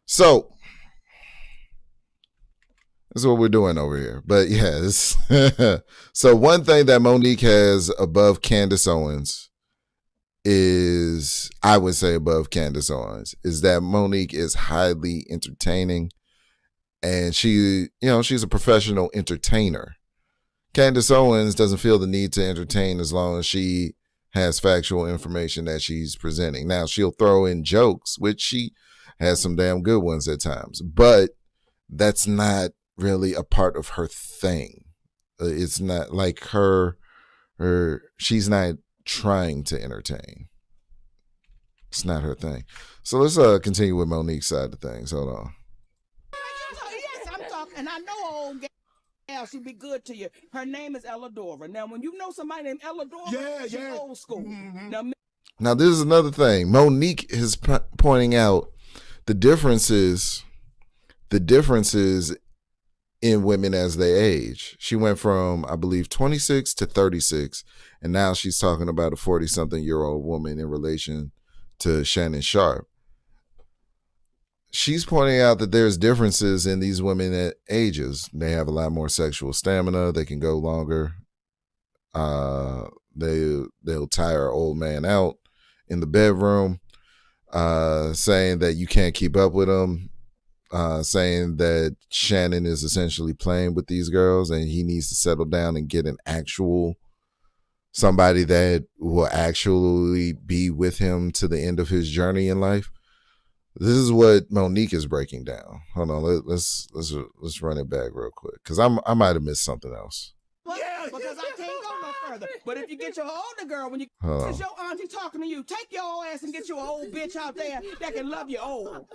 So, That's what we're doing over here. But yes. So one thing that Monique has above Candace Owens is, I would say above Candace Owens, is that Monique is highly entertaining, and she's a professional entertainer. Candace Owens doesn't feel the need to entertain as long as she has factual information that she's presenting. Now, she'll throw in jokes, which she has some damn good ones at times, but that's not really a part of her thing. It's not like she's not trying to entertain. It's not her thing. So let's continue with Monique's side of things. Hold on. Yes, I'm talking, and I know old gal, she'll be good to you. Her name is Elladora. Now, when you know somebody named Elladora, she's old school. Now, this is another thing. Monique is pointing out the differences in women as they age. She went from, I believe, 26 to 36, and now she's talking about a 40-something-year-old woman in relation to Shannon Sharpe. She's pointing out that there's differences in these women at ages. They have a lot more sexual stamina. They can go longer. They'll tire old man out in the bedroom, saying that you can't keep up with them, saying that Shannon is essentially playing with these girls and he needs to settle down and get somebody that will actually be with him to the end of his journey in life. This is what Monique is breaking down. Hold on, let's run it back real quick, because I might have missed something else. Because I can't go no further. But if you get your older girl, when is your auntie talking to you, take your old ass and get your old bitch out there that can love you old.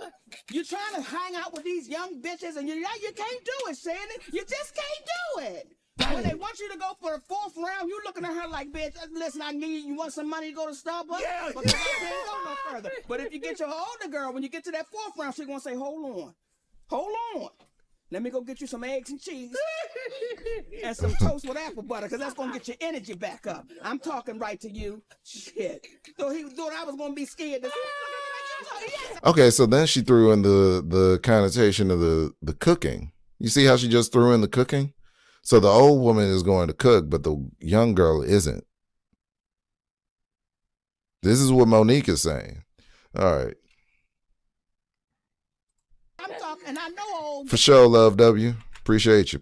You're trying to hang out with these young bitches, and you can't do it, Shannon. You just can't do it. When they want you to go for the fourth round, you looking at her like, bitch, listen, you want some money to go to Starbucks? Yeah. Because I can't go no further. But if you get your older girl, when you get to that fourth round, she's going to say, hold on. Let me go get you some eggs and cheese and some toast with apple butter, because that's going to get your energy back up. I'm talking right to you. Shit. So he thought I was going to be scared. Okay, so then she threw in the connotation of the cooking. You see how she just threw in the cooking? So the old woman is going to cook, but the young girl isn't. This is what Monique is saying. All right. I'm talking, and I know old. For sure, Love W. Appreciate you.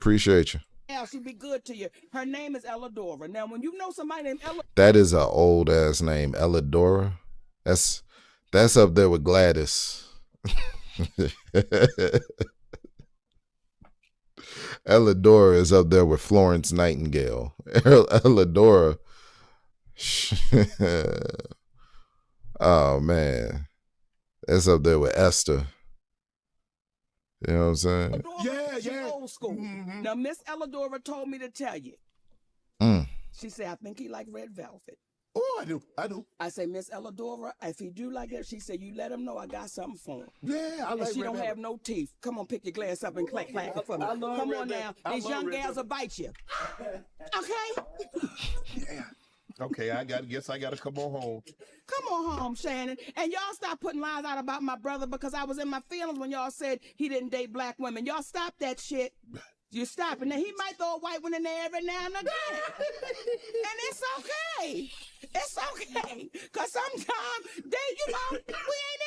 Yeah, she'd be good to you. Her name is Elladora. Now, when you know somebody named Elladora. That is an old ass name, Elladora. That's up there with Gladys. Elladora is up there with Florence Nightingale. Elladora. Oh man, that's up there with Esther. You know what I'm saying? Yeah. Old school. Now, Miss Elladora told me to tell you. She said, I think he like red velvet. Oh, I do. I say, Miss Elladora, if he do like that, she said, you let him know I got something for him. Yeah, I like and she red don't velvet. have no teeth. Come on, pick your glass up and clack it for me. Come on now. These young gals will bite you. Okay? Yeah. Okay, guess I gotta come on home. Come on home, Shannon. And y'all stop putting lies out about my brother, because I was in my feelings when y'all said he didn't date black women. Y'all stop that shit. You stop it. Now, he might throw a white one in there every now and again. And it's okay. It's okay. Because sometimes, we ain't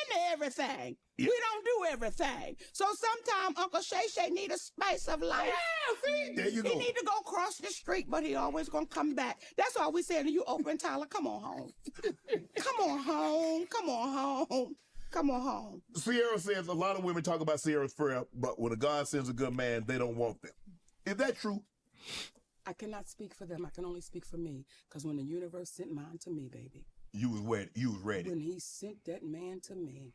into everything. Yeah. We don't do everything. So sometimes Uncle Shay need a spice of life. Yeah, see? There you go. He need to go across the street, but he always going to come back. That's all we saying to you, Oprah and Tyler. Come on home. Come on home. Come on home. Come on home. Sierra says a lot of women talk about Sierra's prayer, but when a God sends a good man, they don't want them. Is that true? I cannot speak for them. I can only speak for me. Because when the universe sent mine to me, baby. You was ready. When he sent that man to me,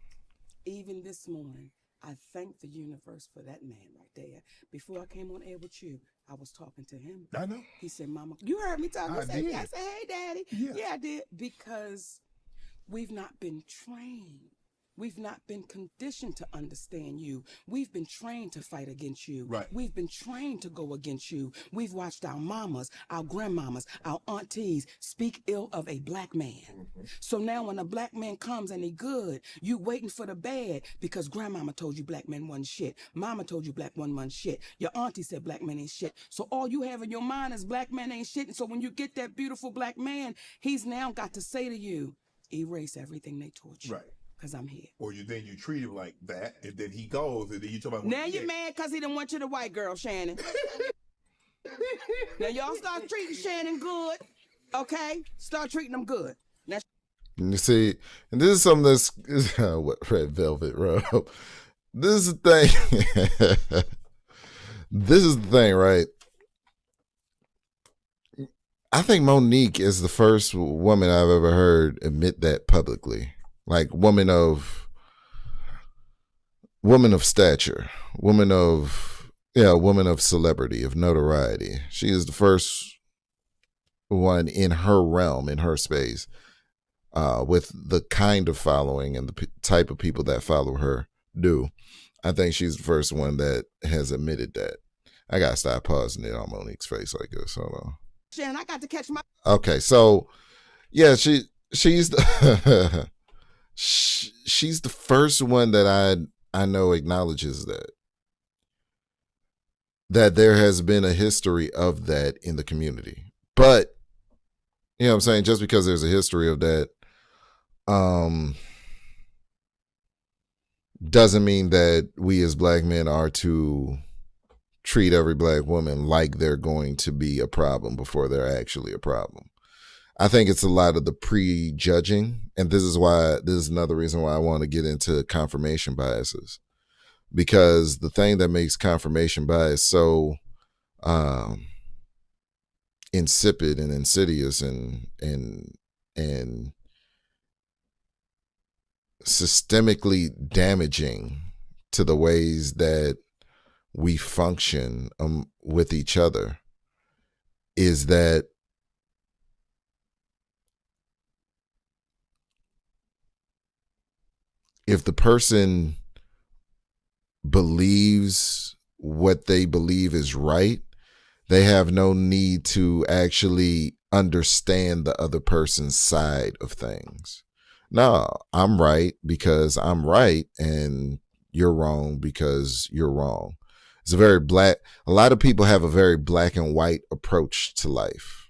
even this morning, I thank the universe for that man right there. Before I came on air with you, I was talking to him. I know. He said, Mama, you heard me talking. I did. I said, hey, Daddy. Yeah, I did. Because we've not been trained We've not been conditioned to understand you. We've been trained to fight against you. Right. We've been trained to go against you. We've watched our mamas, our grandmamas, our aunties speak ill of a black man. So now when a black man comes and he good, you waiting for the bad because grandmama told you black men wasn't shit. Mama told you black men wasn't shit. Your auntie said black men ain't shit. So all you have in your mind is black men ain't shit. And so when you get that beautiful black man, he's now got to say to you, erase everything they taught you. Right. Because I'm here. Or then you treat him like that, and then he goes, and then you talk about Now you're mad because he didn't want you the white girl, Shannon. Now y'all start treating Shannon good, okay? Start treating them good. Now, And you see, and this is something that's what Red Velvet Robe. This is the thing. This is the thing, right? I think Monique is the first woman I've ever heard admit that publicly. Like woman of stature, woman of celebrity, of notoriety. She is the first one in her realm, in her space, with the kind of following and the type of people that follow her do. I think she's the first one that has admitted that. I gotta stop pausing it on Monique's face like this. Hold on. Shannon, I got to catch my... Okay, so yeah, she's the she's the first one that I know acknowledges that there has been a history of that in the community. But you know what I'm saying, just because there's a history of that doesn't mean that we as black men are to treat every black woman like they're going to be a problem before they're actually a problem. I think it's a lot of the prejudging, and this is another reason why I want to get into confirmation biases, because the thing that makes confirmation bias so insipid and insidious and systemically damaging to the ways that we function with each other is that if the person believes what they believe is right, they have no need to actually understand the other person's side of things. No, I'm right because I'm right, and you're wrong because you're wrong. It's a lot of people have a very black and white approach to life.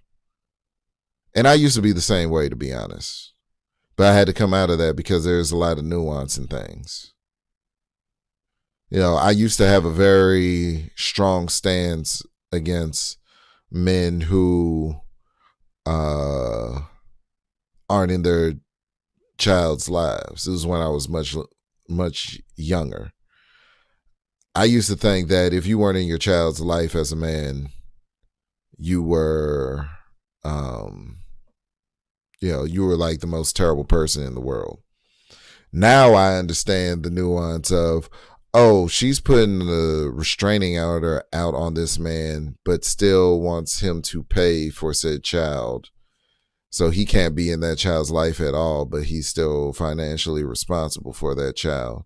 And I used to be the same way, to be honest. But I had to come out of that because there's a lot of nuance in things. You know, I used to have a very strong stance against men who aren't in their child's lives. This was when I was much younger. I used to think that if you weren't in your child's life as a man, you were you were like the most terrible person in the world. Now I understand the nuance of, oh, she's putting the restraining order out on this man, but still wants him to pay for said child. So he can't be in that child's life at all, but he's still financially responsible for that child.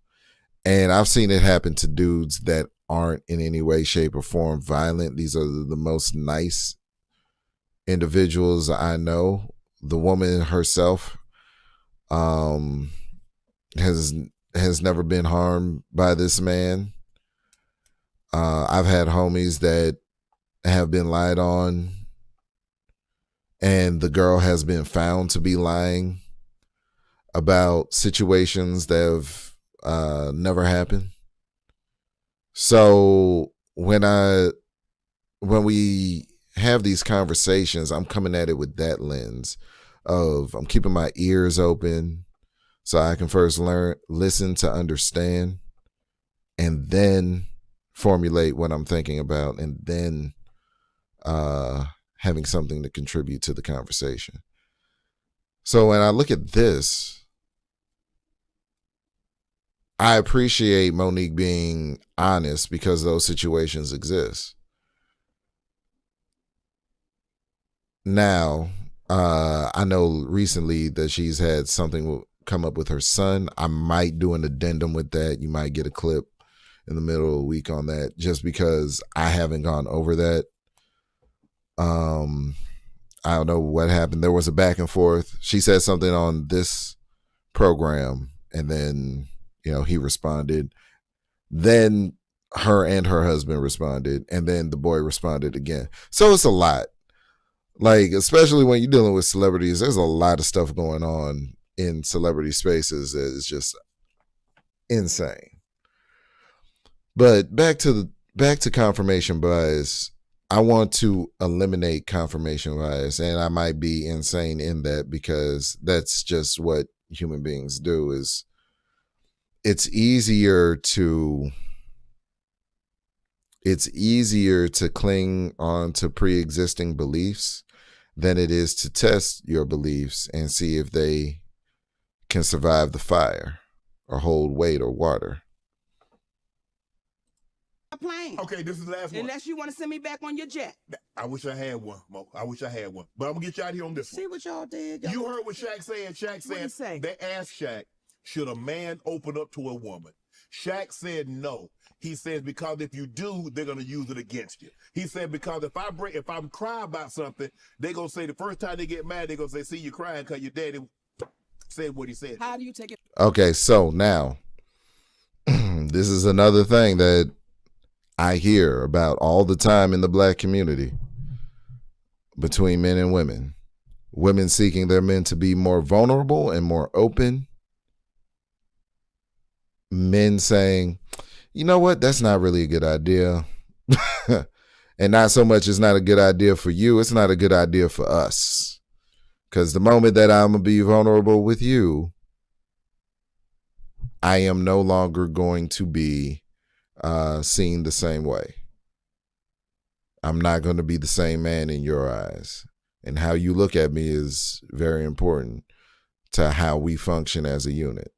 And I've seen it happen to dudes that aren't in any way, shape, or form violent. These are the most nice individuals I know. The woman herself has never been harmed by this man. I've had homies that have been lied on, and the girl has been found to be lying about situations that have never happened. So when we have these conversations, I'm coming at it with that lens of I'm keeping my ears open so I can first listen to understand, and then formulate what I'm thinking about, and then having something to contribute to the conversation. So when I look at this, I appreciate Monique being honest because those situations exist. Now, I know recently that she's had something come up with her son. I might do an addendum with that. You might get a clip in the middle of the week on that, just because I haven't gone over that. I don't know what happened. There was a back and forth. She said something on this program, and then, he responded. Then her and her husband responded, and then the boy responded again. So it's a lot. Like, especially when you're dealing with celebrities, there's a lot of stuff going on in celebrity spaces that is just insane. But back to confirmation bias. I want to eliminate confirmation bias, and I might be insane in that, because that's just what human beings do. Is it's easier to cling on to pre-existing beliefs than it is to test your beliefs and see if they can survive the fire or hold weight or water. Plane. Okay, this is the last one. Unless you want to send me back on your jet. I wish I had one, Mo. I wish I had one. But I'm going to get you out here on this one. See what y'all did? You heard what Shaq said. Shaq What'd he said, say? they asked Shaq, should a man open up to a woman? Shaq said no. He says, because if you do, they're going to use it against you. He said, because if I'm crying about something, they're going to say, the first time they get mad, they're going to say, see, you crying because your daddy said what he said. How do you take it? Okay, so now, this is another thing that I hear about all the time in the black community between men and women. Women seeking their men to be more vulnerable and more open. Men saying, you know what, that's not really a good idea. And not so much it's not a good idea for you, it's not a good idea for us. Because the moment that I'm going to be vulnerable with you, I am no longer going to be seen the same way. I'm not going to be the same man in your eyes. And how you look at me is very important to how we function as a unit.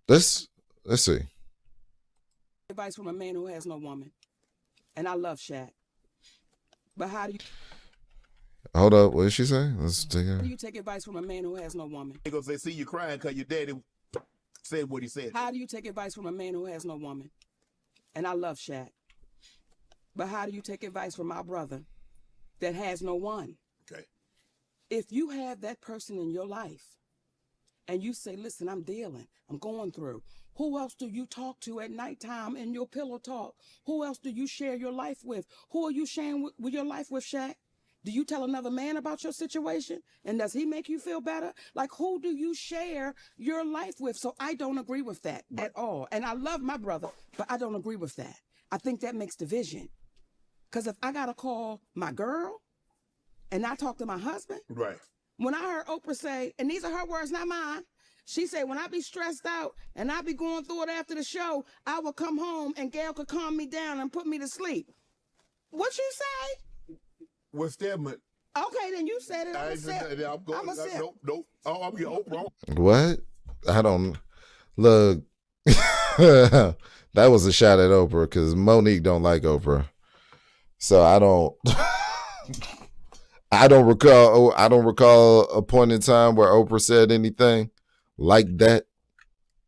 Let's see. Advice from a man who has no woman. And I love Shaq. But how do Hold up, what did she say? Let's take you it. take advice from a man who has no woman? They're going to say, see, you crying because your daddy said what he said. How do you take advice from a man who has no woman? And I love Shaq. But how do you take advice from my brother that has no one? Okay. If you have that person in your life and you say, listen, I'm going through. Who else do you talk to at nighttime in your pillow talk? Who else do you share your life with? Who are you sharing with your life with, Shaq? Do you tell another man about your situation? And does he make you feel better? Like, who do you share your life with? So I don't agree with that at all. And I love my brother, but I don't agree with that. I think that makes division. Because if I got to call my girl and I talk to my husband, Right. when I heard Oprah say, and these are her words, not mine, she said, when I be stressed out and I be going through it after the show, I will come home and Gail could calm me down and put me to sleep. What you say? What's that? Okay, then you said it. I'm going. I'm a sip. Nope. Oh, I'm getting Oprah. What? I don't look. That was a shot at Oprah because Monique don't like Oprah, so I don't. I don't recall a point in time where Oprah said anything like that.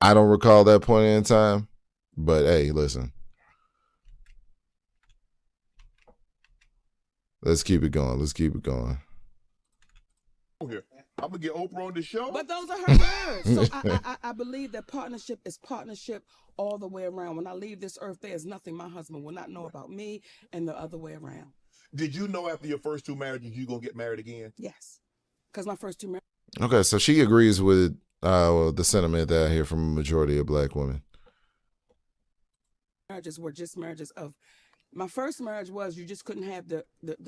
I don't recall that point in time. But hey, listen. Let's keep it going. Here. I'm gonna get Oprah on the show. But those are her words. So I believe that partnership is partnership all the way around. When I leave this earth, there is nothing my husband will not know about me, and the other way around. Did you know after your first two marriages you gonna get married again? Yes, because my first two marriages. Okay, so she agrees with the sentiment that I hear from a majority of black women. Marriages were just marriages of. My first marriage was you just couldn't have the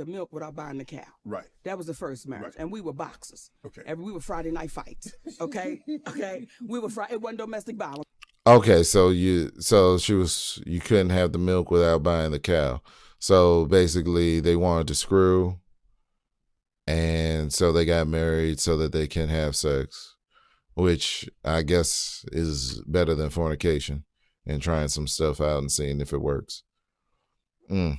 milk without buying the cow. Right. That was the first marriage, Right. and we were boxers. Okay. And we were Friday night fights. Okay, okay. We were It wasn't domestic violence. Okay, so you couldn't have the milk without buying the cow. So basically, they wanted to screw, and so they got married so that they can have sex, which I guess is better than fornication and trying some stuff out and seeing if it works. And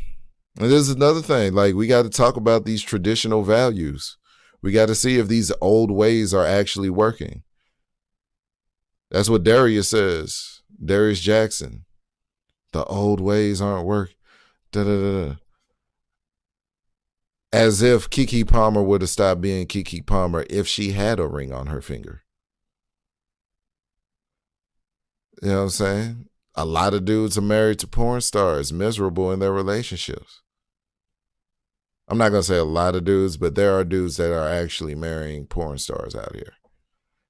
there's another thing, like we got to talk about these traditional values. We got to see if these old ways are actually working. That's what Darius says. Darius Jackson. The old ways aren't work. Da, da, da, da. As if Keke Palmer would have stopped being Keke Palmer if she had a ring on her finger. You know what I'm saying? A lot of dudes are married to porn stars, miserable in their relationships. I'm not going to say a lot of dudes, but there are dudes that are actually marrying porn stars out here.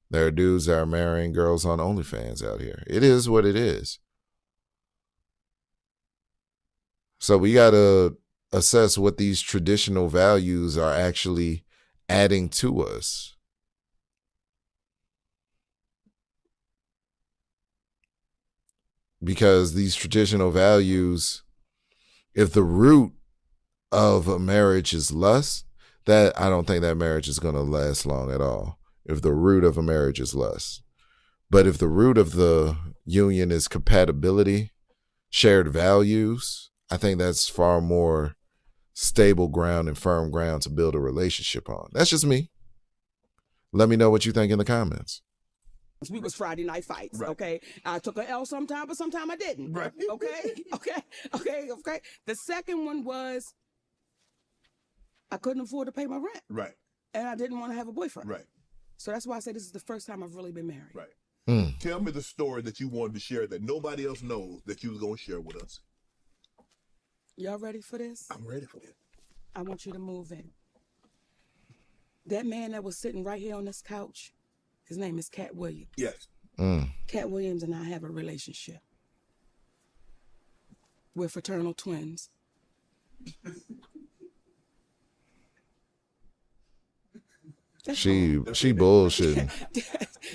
There are dudes that are marrying girls on OnlyFans out here. It is what it is. So we got to assess what these traditional values are actually adding to us. Because these traditional values, if the root of a marriage is lust, that I don't think that marriage is going to last long at all. If the root of a marriage is lust. But if the root of the union is compatibility, shared values, I think that's far more stable ground and firm ground to build a relationship on. That's just me. Let me know what you think in the comments. We was Friday night fights, Right. okay? I took a L sometime, but sometime I didn't. Right. Okay. The second one was I couldn't afford to pay my rent, Right. and I didn't want to have a boyfriend. Right. So that's why I say this is the first time I've really been married. Right. Tell me the story that you wanted to share that nobody else knows that you was going to share with us. Y'all ready for this? I'm ready for this. I want you to move in. That man that was sitting right here on this couch, his name is Cat Williams. Yes. Cat Williams and I have a relationship. We're fraternal twins. She bullshitting.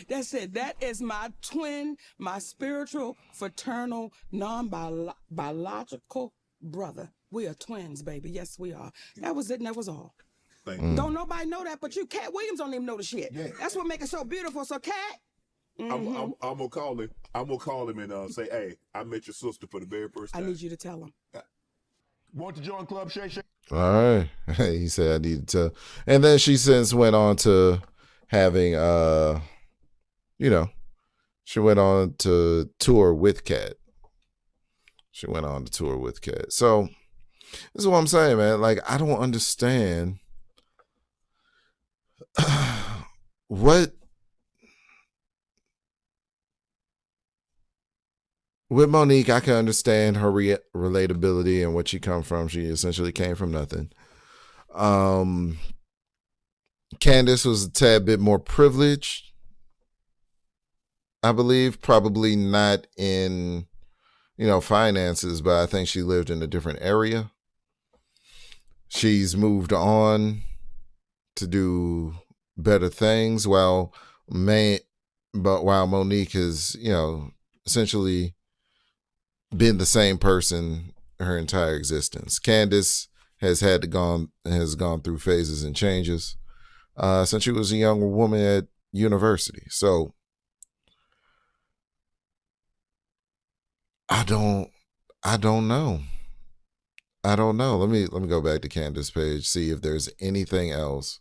That's it. That is my twin, my spiritual, fraternal, non-biological brother. We are twins, baby. Yes, we are. That was it, and that was all. Thank you. Don't nobody know that, but you, Cat Williams, don't even know the shit. Yeah. That's what makes it so beautiful. So, Cat, I'm gonna call him. I'm gonna call him and say, "Hey, I met your sister for the very first I time. need you to tell him. Want to join Club Shay Shay?" All right. He said I needed to. And then she since went on to having, she went on to tour with Cat. So this is what I'm saying, man. Like, I don't understand what with Monique. I can understand her relatability and what she come from. She essentially came from nothing. Candace was a tad bit more privileged, I believe. Probably not in, finances, but I think she lived in a different area. She's moved on to do better things while Monique has, essentially been the same person her entire existence. Candace has gone through phases and changes since she was a young woman at university. So I don't know. Let me go back to Candace's page, see if there's anything else.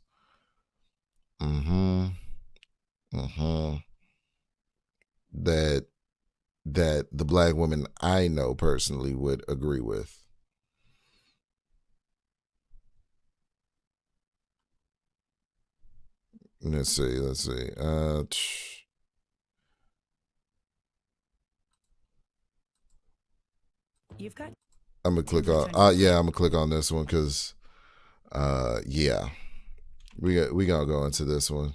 That the black women I know personally would agree with. Let's see. You've got. I'm gonna click on. I'm gonna click on this one because, we gonna go into this one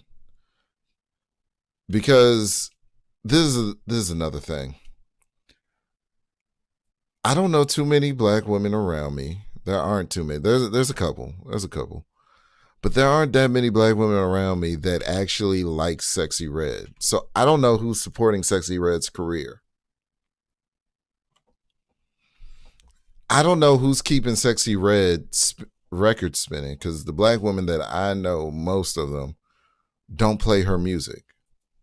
because this is another thing. I don't know too many black women around me. There aren't too many. There's a couple. But there aren't that many black women around me that actually like Sexy Red. So I don't know who's supporting Sexy Red's career. I don't know who's keeping Sexy Red record spinning, because the black women that I know, most of them, don't play her music.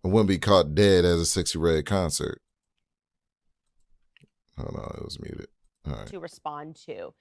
I wouldn't be caught dead as a Sexy Red concert. Hold on, it was muted. All right. To respond to.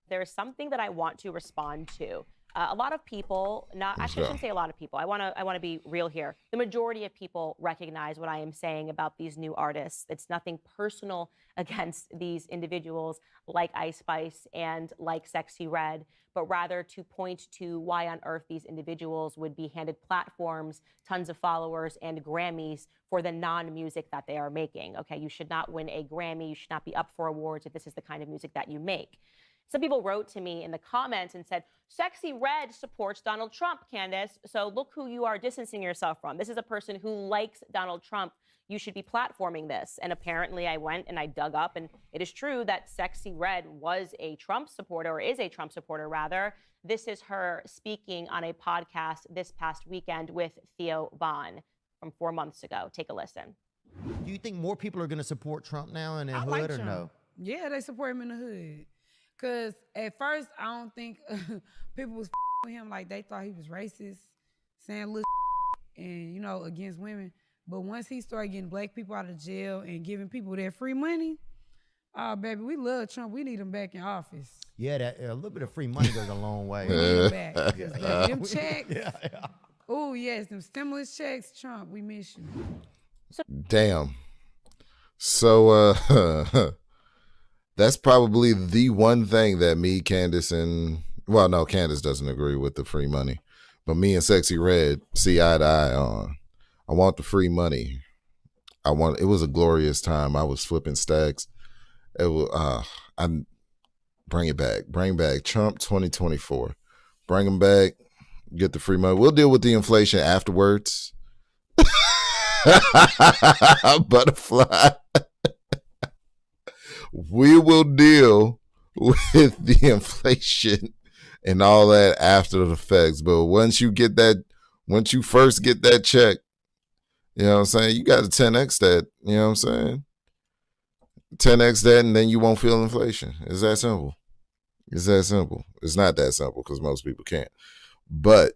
There is something that I want to respond to. A lot of people, actually, I shouldn't say a lot of people. I want to be real here. The majority of people recognize what I am saying about these new artists. It's nothing personal against these individuals like Ice Spice and like Sexy Red, but rather to point to why on earth these individuals would be handed platforms, tons of followers, and Grammys for the non-music that they are making. Okay, you should not win a Grammy. You should not be up for awards if this is the kind of music that you make. Some people wrote to me in the comments and said, Sexy Red supports Donald Trump, Candace. So look who you are distancing yourself from. This is a person who likes Donald Trump. You should be platforming this. And apparently I went and I dug up, and it is true that Sexy Red was a Trump supporter, or is a Trump supporter rather. This is her speaking on a podcast this past weekend with Theo Vaughn from 4 months ago. Take a listen. Do you think more people are going to support Trump now in the hood like or Trump. no? Yeah, they support him in the hood. Because at first, I don't think people was with him like they thought he was racist, saying little and, you know, against women. But once he started getting black people out of jail and giving people their free money, oh, baby, we love Trump. We need him back in office. Yeah, that a little bit of free money goes a long way. We need him back. 'Cause, baby, them checks. Oh, yes, them stimulus checks. Trump, we miss you. Damn. So, that's probably the one thing that me, Candace, and well, no, Candace doesn't agree with the free money, but me and Sexy Red see eye to eye on. I want the free money. It was a glorious time. I was flipping stacks. It was. Bring back Trump 2024. Bring him back. Get the free money. We'll deal with the inflation afterwards. Butterfly. We will deal with the inflation and all that after the effects. But once you first get that check, you know what I'm saying? You got to 10x that, you know what I'm saying? 10x that, and then you won't feel inflation. It's that simple. It's that simple. It's not that simple because most people can't. But,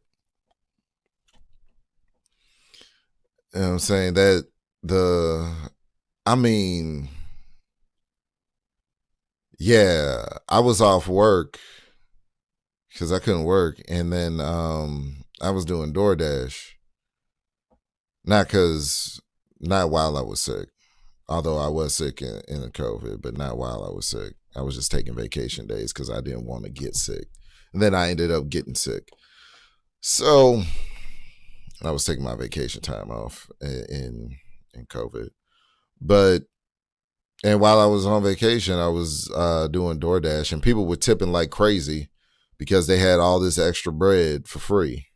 you know what I'm saying? Yeah, I was off work because I couldn't work. And then I was doing DoorDash. Not while I was sick. Although I was sick in the COVID, but not while I was sick. I was just taking vacation days because I didn't want to get sick. And then I ended up getting sick. So I was taking my vacation time off in COVID. And while I was on vacation, I was doing DoorDash, and people were tipping like crazy because they had all this extra bread for free.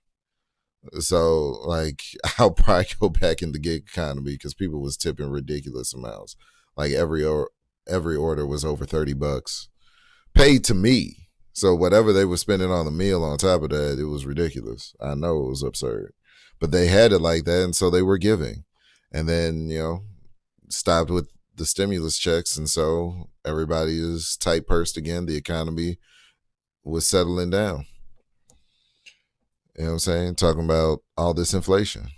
So, like, I'll probably go back in the gig economy because people was tipping ridiculous amounts. Like every order was over $30 paid to me. So whatever they were spending on the meal on top of that, it was ridiculous. I know it was absurd, but they had it like that, and so they were giving. And then, you know, stopped with the stimulus checks, and so everybody is tight-pursed again. The economy was settling down. You know what I'm saying? Talking about all this inflation.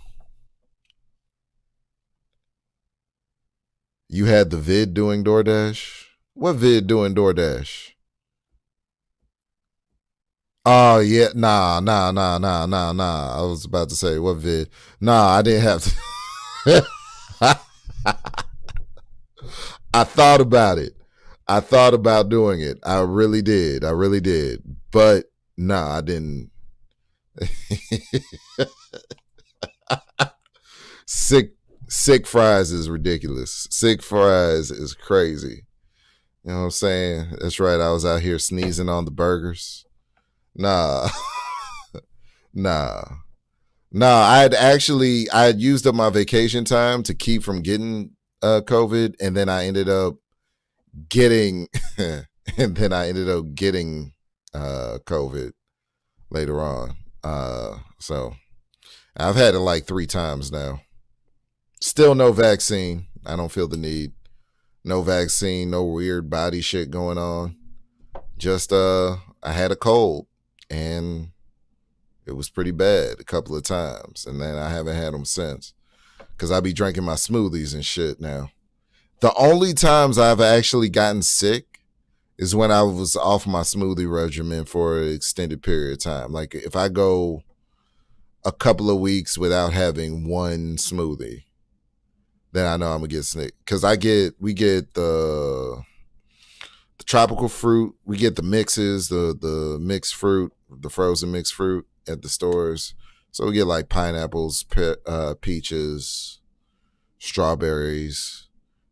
You had the vid doing DoorDash? What vid doing DoorDash? Oh, yeah. Nah. I was about to say, what vid? Nah, I didn't have to. I thought about it. I thought about doing it. I really did. But nah, I didn't. Sick fries is ridiculous. Sick fries is crazy. You know what I'm saying? That's right. I was out here sneezing on the burgers. Nah. I had used up my vacation time to keep from getting COVID, and then I ended up getting COVID later on. So I've had it like 3 times now. Still no vaccine. I don't feel the need. No vaccine, no weird body shit going on. Just I had a cold, and it was pretty bad a couple of times, and then I haven't had them since because I be drinking my smoothies and shit now. The only times I've actually gotten sick is when I was off my smoothie regimen for an extended period of time. Like if I go a couple of weeks without having one smoothie, then I know I'm gonna get sick. Cause we get the tropical fruit, we get the mixes, the mixed fruit, the frozen mixed fruit at the stores. So we get like pineapples, peaches, strawberries,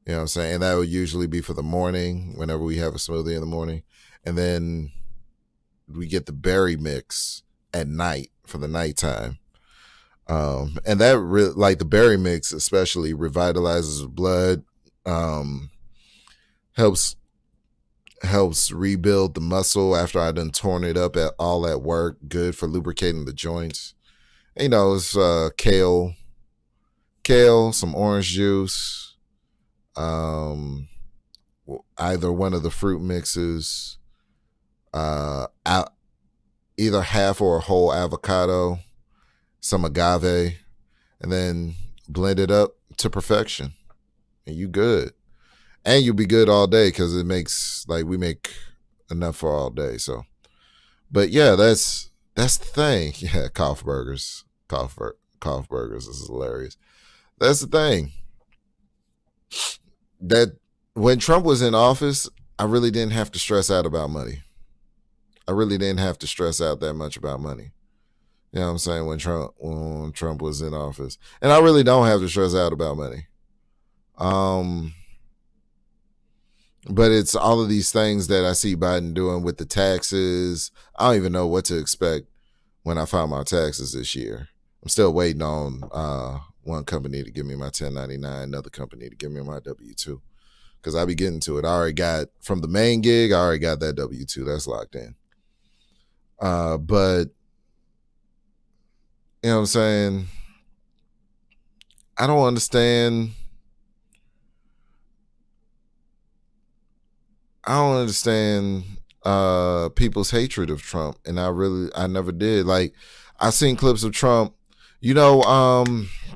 you know what I'm saying? And that would usually be for the morning whenever we have a smoothie in the morning. And then we get the berry mix at night for the nighttime. And that like the berry mix especially revitalizes the blood, helps rebuild the muscle after I done torn it up at work. Good for lubricating the joints. You know, it's kale, some orange juice, either one of the fruit mixes, either half or a whole avocado, some agave, and then blend it up to perfection. And you good. And you'll be good all day because it makes, like, we make enough for all day. So, but yeah, that's the thing. Yeah, cough burgers. Cough burgers. This is hilarious. That's the thing. That when Trump was in office, I really didn't have to stress out about money. I really didn't have to stress out that much about money. You know what I'm saying? When Trump was in office. And I really don't have to stress out about money. But it's all of these things that I see Biden doing with the taxes. I don't even know what to expect when I file my taxes this year. I'm still waiting on one company to give me my 1099, another company to give me my W-2. Because I be getting to it. I already got, from the main gig, I already got that W-2. That's locked in. But, you know what I'm saying? I don't understand. People's hatred of Trump, and I never did. Like, I've seen clips of Trump. You know,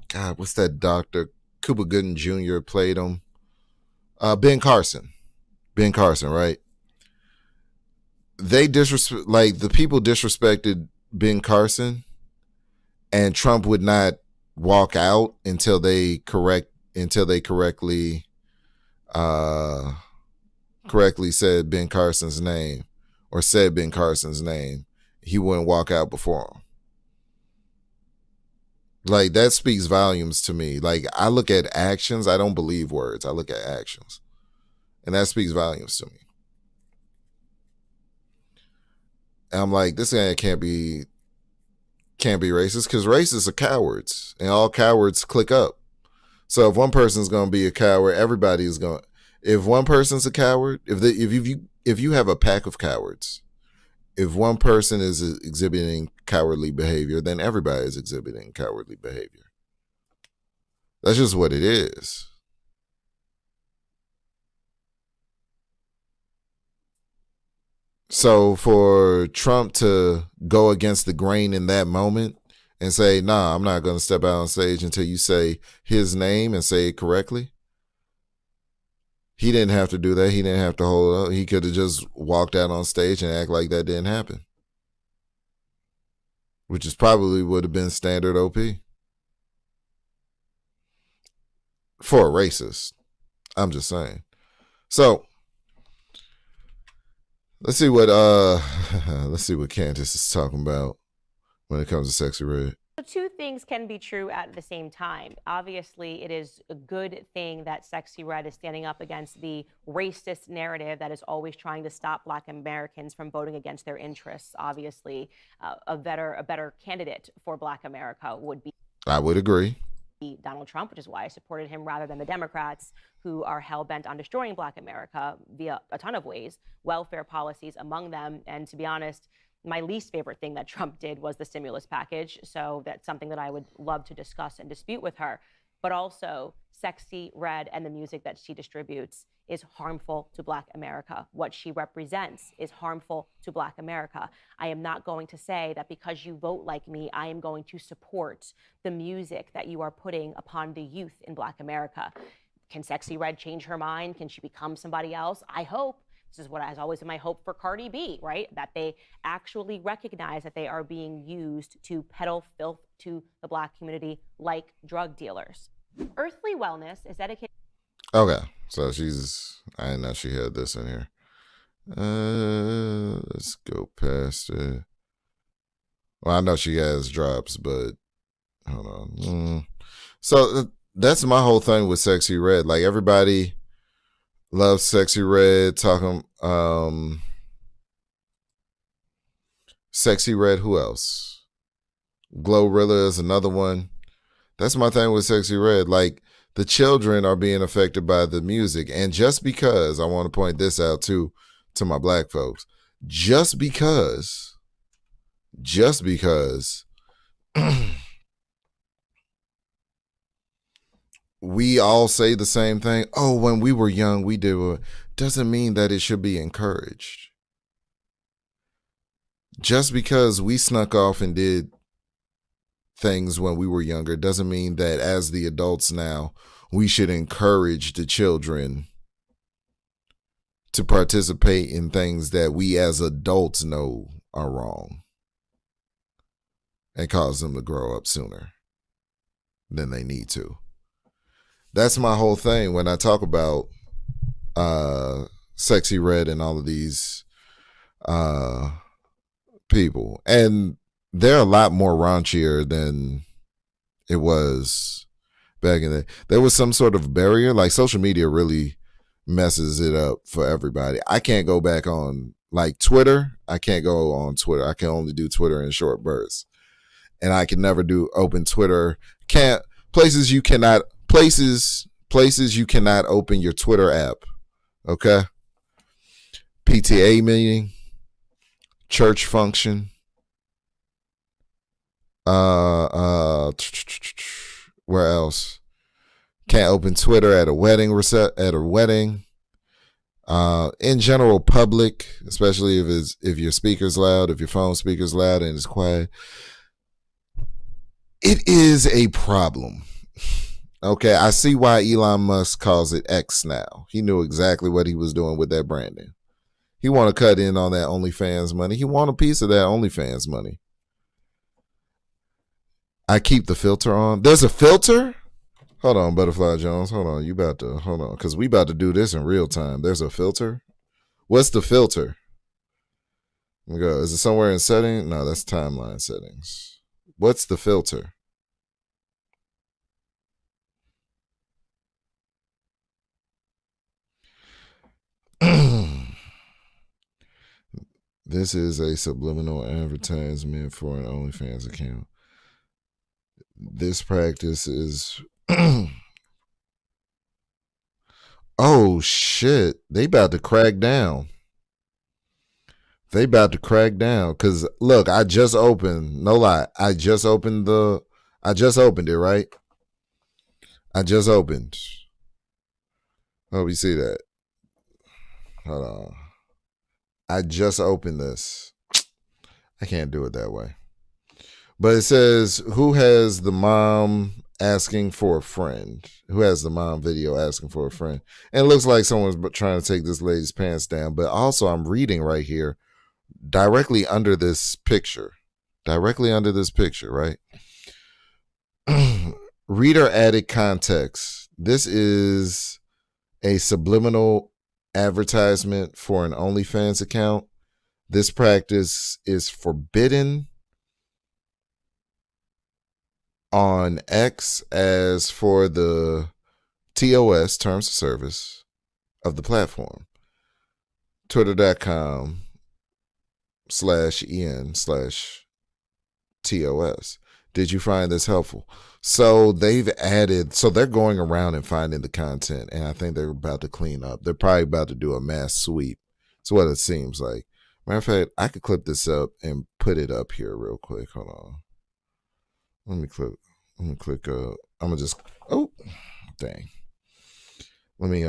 God, what's that doctor? Cuba Gooding Jr. played him. Ben Carson, right? The people disrespected Ben Carson, and Trump would not walk out until they correctly said Ben Carson's name, or said Ben Carson's name. He wouldn't walk out before him. Like, that speaks volumes to me. Like, I look at actions. I don't believe words. I look at actions. And that speaks volumes to me. And I'm like, this guy can't be racist, because racists are cowards, and all cowards click up. So if one person's going to be a coward, everybody is going. If one person's a coward, if you have a pack of cowards, if one person is exhibiting cowardly behavior, then everybody is exhibiting cowardly behavior. That's just what it is. So for Trump to go against the grain in that moment and say, nah, I'm not going to step out on stage until you say his name and say it correctly. He didn't have to do that. He didn't have to hold up. He could have just walked out on stage and act like that didn't happen, which is probably would have been standard OP for a racist. I'm just saying. So let's see what Candace is talking about when it comes to Sexy Red. So two things can be true at the same time. Obviously, it is a good thing that Sexy Red is standing up against the racist narrative that is always trying to stop Black Americans from voting against their interests. Obviously, a better candidate for Black America would be, I would agree, Donald Trump, which is why I supported him rather than the Democrats, who are hell-bent on destroying Black America via a ton of ways, welfare policies among them. And to be honest, my least favorite thing that Trump did was the stimulus package. So that's something that I would love to discuss and dispute with her. But also, Sexy Red and the music that she distributes is harmful to Black America. What she represents is harmful to Black America. I am not going to say that because you vote like me, I am going to support the music that you are putting upon the youth in Black America. Can Sexy Red change her mind? Can she become somebody else? I hope. This is what has always been my hope for Cardi B, right? That they actually recognize that they are being used to peddle filth to the Black community like drug dealers. Earthly Wellness is dedicated. Okay, so I didn't know she had this in here. Let's go past it. Well, I know she has drops, but hold on. So that's my whole thing with Sexy Red. Like, everybody loves Sexy Red, talking Sexy Red, who else? Glorilla is another one. That's my thing with Sexy Red. Like, the children are being affected by the music. And just because, I want to point this out too to my Black folks, just because we all say the same thing. Oh, when we were young, we did it. Doesn't mean that it should be encouraged. Just because we snuck off and did things when we were younger doesn't mean that as the adults now, we should encourage the children to participate in things that we as adults know are wrong and cause them to grow up sooner than they need to. That's my whole thing when I talk about Sexy Red and all of these people. And they're a lot more raunchier than it was back in the day. There was some sort of barrier. Like, social media really messes it up for everybody. I can't go back on, like, Twitter. I can't go on Twitter. I can only do Twitter in short bursts. And I can never do open Twitter. Places you cannot open your Twitter app. Okay? PTA meeting, church function, where else? Can't open Twitter at a wedding in general, public, especially if your speaker's loud, if your phone speaker's loud and it's quiet. It is a problem. Okay, I see why Elon Musk calls it X now. He knew exactly what he was doing with that branding. He want to cut in on that OnlyFans money. He want a piece of that OnlyFans money. I keep the filter on. There's a filter? Hold on, Butterfly Jones. Hold on. Hold on. Because we about to do this in real time. There's a filter? What's the filter? Let me go. Is it somewhere in settings? No, that's timeline settings. What's the filter? This is a subliminal advertisement for an OnlyFans account. This practice is... Oh, shit. They about to crack down. Because, look, I just opened... No lie. I just opened it, right? I just opened. Hope you see that. Hold on. I just opened this. I can't do it that way. But it says, who has the mom asking for a friend? Who has the mom video asking for a friend? And it looks like someone's trying to take this lady's pants down. But also, I'm reading right here, directly under this picture, right? Reader added context. This is a subliminal advertisement for an OnlyFans account. This practice is forbidden on X as for the TOS, terms of service, of the platform. Twitter.com/en/TOS. Did you find this helpful? So they're going around and finding the content, and I think they're about to clean up. They're probably about to do a mass sweep. That's what it seems like. Matter of fact, I could clip this up and put it up here real quick. Hold on. Let me click. I'm gonna just, oh, dang. Let me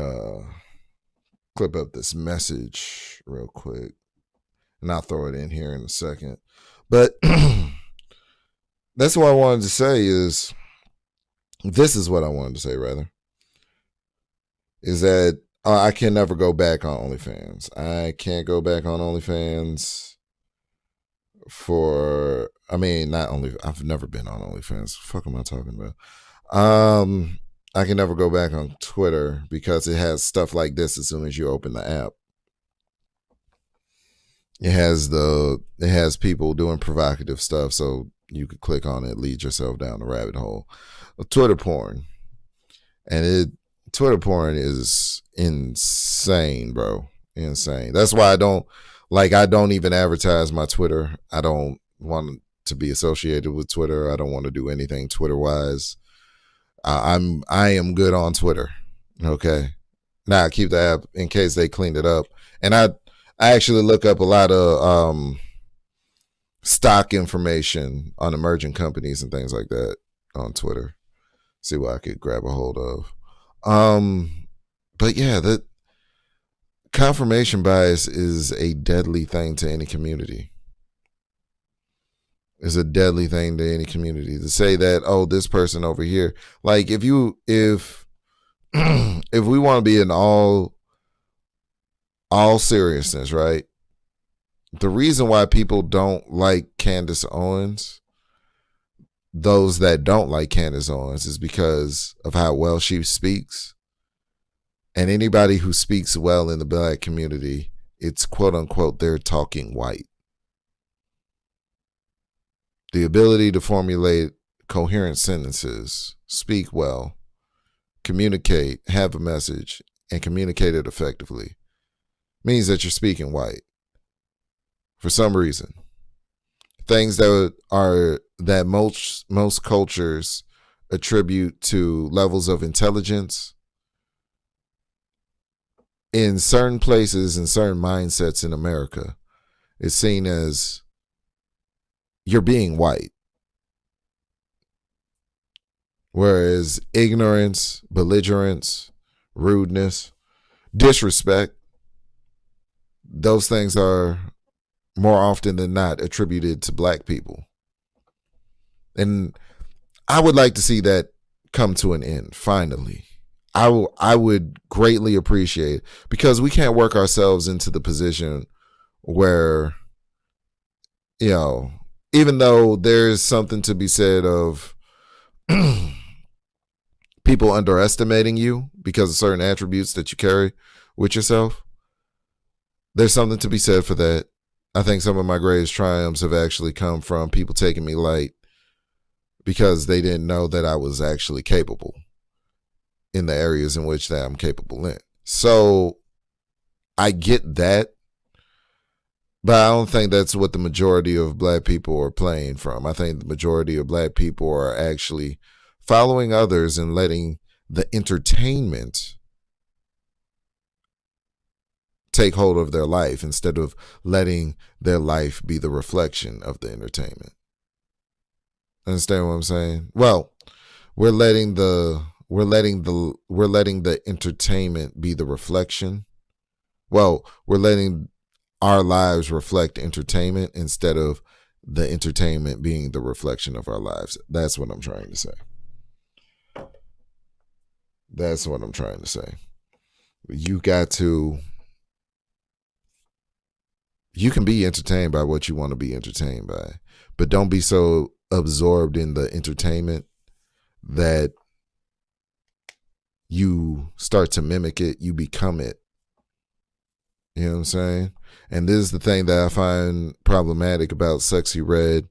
clip up this message real quick, and I'll throw it in here in a second. But that's what I wanted to say this is what I wanted to say, rather, is that I can never go back on OnlyFans. I can't go back on OnlyFans not only, I've never been on OnlyFans. What the fuck am I talking about? I can never go back on Twitter because it has stuff like this as soon as you open the app. It has people doing provocative stuff, so you could click on it, lead yourself down the rabbit hole. Twitter porn. And Twitter porn is insane, bro. Insane. That's why I don't even advertise my Twitter. I don't want to be associated with Twitter. I don't want to do anything Twitter wise. I am good on Twitter. Okay. Now I keep the app in case they cleaned it up. And I actually look up a lot of stock information on emerging companies and things like that on Twitter. See what I could grab a hold of. But yeah, that confirmation bias is a deadly thing to any community. It's a deadly thing to any community to say that, oh, this person over here, like if if we want to be in all seriousness, right? The reason why people don't like Candace Owens, those that don't like Candace Owens, is because of how well she speaks. And anybody who speaks well in the black community, it's quote unquote, they're talking white. The ability to formulate coherent sentences, speak well, communicate, have a message, and communicate it effectively means that you're speaking white. For some reason. Things that most cultures attribute to levels of intelligence, in certain places, in certain mindsets in America, is seen as you're being white. Whereas ignorance, belligerence, rudeness, disrespect, those things are more often than not attributed to black people. And I would like to see that come to an end, finally. I would greatly appreciate, because we can't work ourselves into the position where, you know, even though there's something to be said of people underestimating you because of certain attributes that you carry with yourself, there's something to be said for that. I think some of my greatest triumphs have actually come from people taking me light because they didn't know that I was actually capable in the areas in which that I'm capable in. So I get that, but I don't think that's what the majority of black people are playing from. I think the majority of black people are actually following others and letting the entertainment take hold of their life instead of letting their life be the reflection of the entertainment. Understand what I'm saying? Well, we're letting the entertainment be the reflection. Well, we're letting our lives reflect entertainment instead of the entertainment being the reflection of our lives. That's what I'm trying to say. That's what I'm trying to say. You can be entertained by what you want to be entertained by, but don't be so absorbed in the entertainment that you start to mimic it, you become it. You know what I'm saying? And this is the thing that I find problematic about Sexy Red.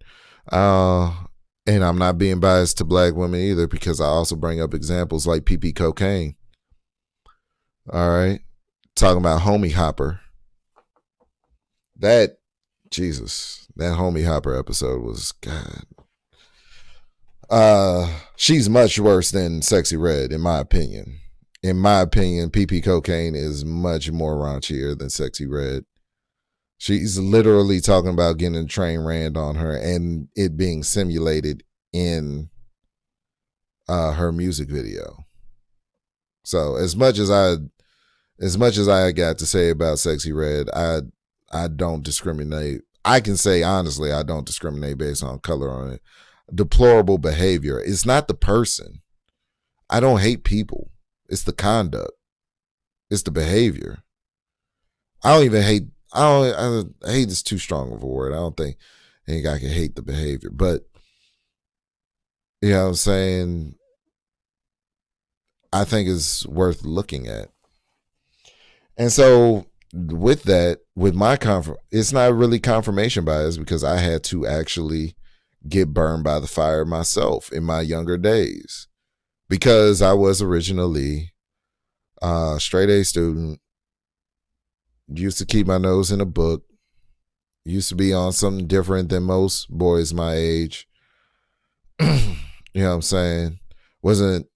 And I'm not being biased to black women either, because I also bring up examples like PP Cocaine. All right. Talking about Homie Hopper. That Homie Hopper episode was, God. She's much worse than Sexy Red, in my opinion. In my opinion, PP Cocaine is much more raunchier than Sexy Red. She's literally talking about getting a train rammed on her and it being simulated in her music video. So as much as I got to say about Sexy Red, I don't discriminate. I can say honestly, I don't discriminate based on color on it. Deplorable behavior. It's not the person. I don't hate people. It's the conduct. It's the behavior. I hate is too strong of a word. I don't think any guy can hate the behavior. But, you know what I'm saying? I think it's worth looking at. And so with that, with my it's not really confirmation bias because I had to actually get burned by the fire myself in my younger days because I was originally a straight A student, used to keep my nose in a book, used to be on something different than most boys my age. You know what I'm saying? Wasn't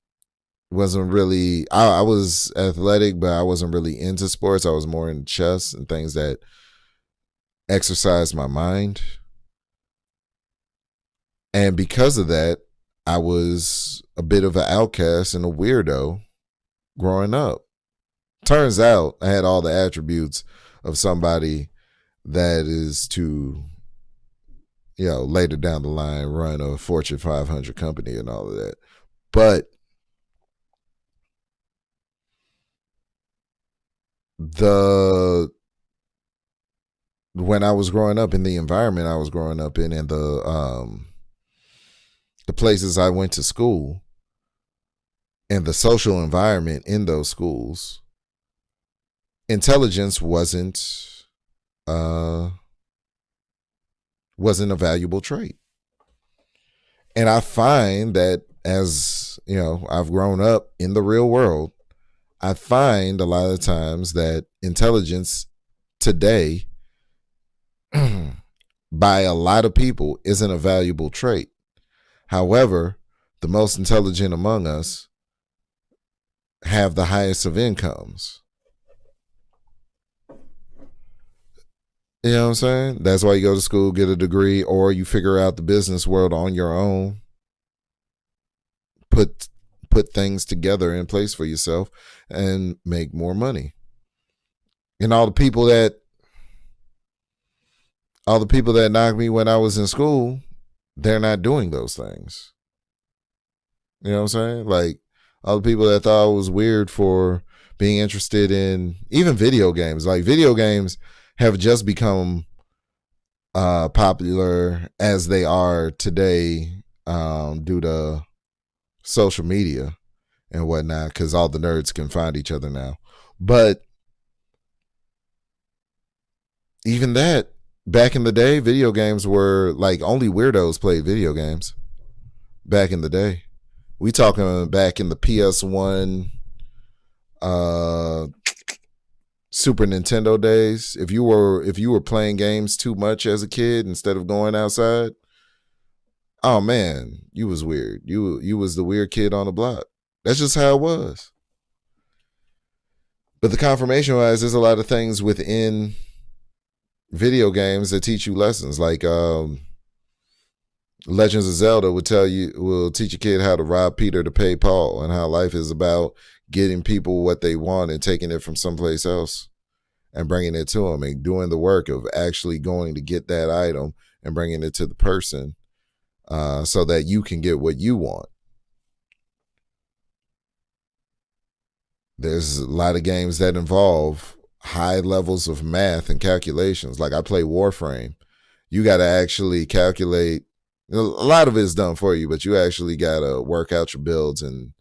really, I was athletic, but I wasn't really into sports. I was more into chess and things that exercised my mind. And because of that, I was a bit of an outcast and a weirdo growing up. Turns out I had all the attributes of somebody that is to, you know, later down the line run a Fortune 500 company and all of that. But when I was growing up in the environment I was growing up in and the places I went to school and the social environment in those schools, intelligence wasn't a valuable trait. And I find that as, you know, I've grown up in the real world, I find a lot of times that intelligence today by a lot of people isn't a valuable trait. However, the most intelligent among us have the highest of incomes. You know what I'm saying? That's why you go to school, get a degree, or you figure out the business world on your own. Put things together in place for yourself and make more money. And all the people that knocked me when I was in school, they're not doing those things. You know what I'm saying? Like all the people that thought I was weird for being interested in even video games. Like video games have just become popular as they are today due to social media and whatnot, because all the nerds can find each other now. But even that, back in the day, video games were like only weirdos played video games. Back in the day, we talking back in the PS1, Super Nintendo days. If you were playing games too much as a kid instead of going outside, oh man, you was weird. You was the weird kid on the block. That's just how it was. But the confirmation wise, there's a lot of things within video games that teach you lessons. Like Legends of Zelda will teach a kid how to rob Peter to pay Paul, and how life is about getting people what they want and taking it from someplace else and bringing it to them and doing the work of actually going to get that item and bringing it to the person so that you can get what you want. There's a lot of games that involve high levels of math and calculations. Like I play Warframe. You got to actually calculate. A lot of it's done for you, but you actually got to work out your builds and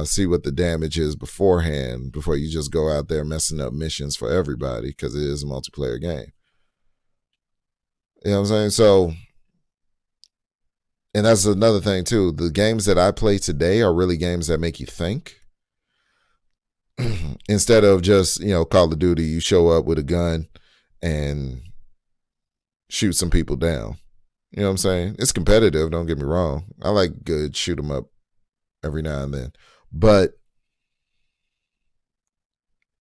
see what the damage is beforehand before you just go out there messing up missions for everybody, because it is a multiplayer game. You know what I'm saying? So, and that's another thing too. The games that I play today are really games that make you think. Instead of just, you know, Call of Duty, you show up with a gun and shoot some people down. You know what I'm saying? It's competitive, don't get me wrong. I like good shoot 'em up every now and then. But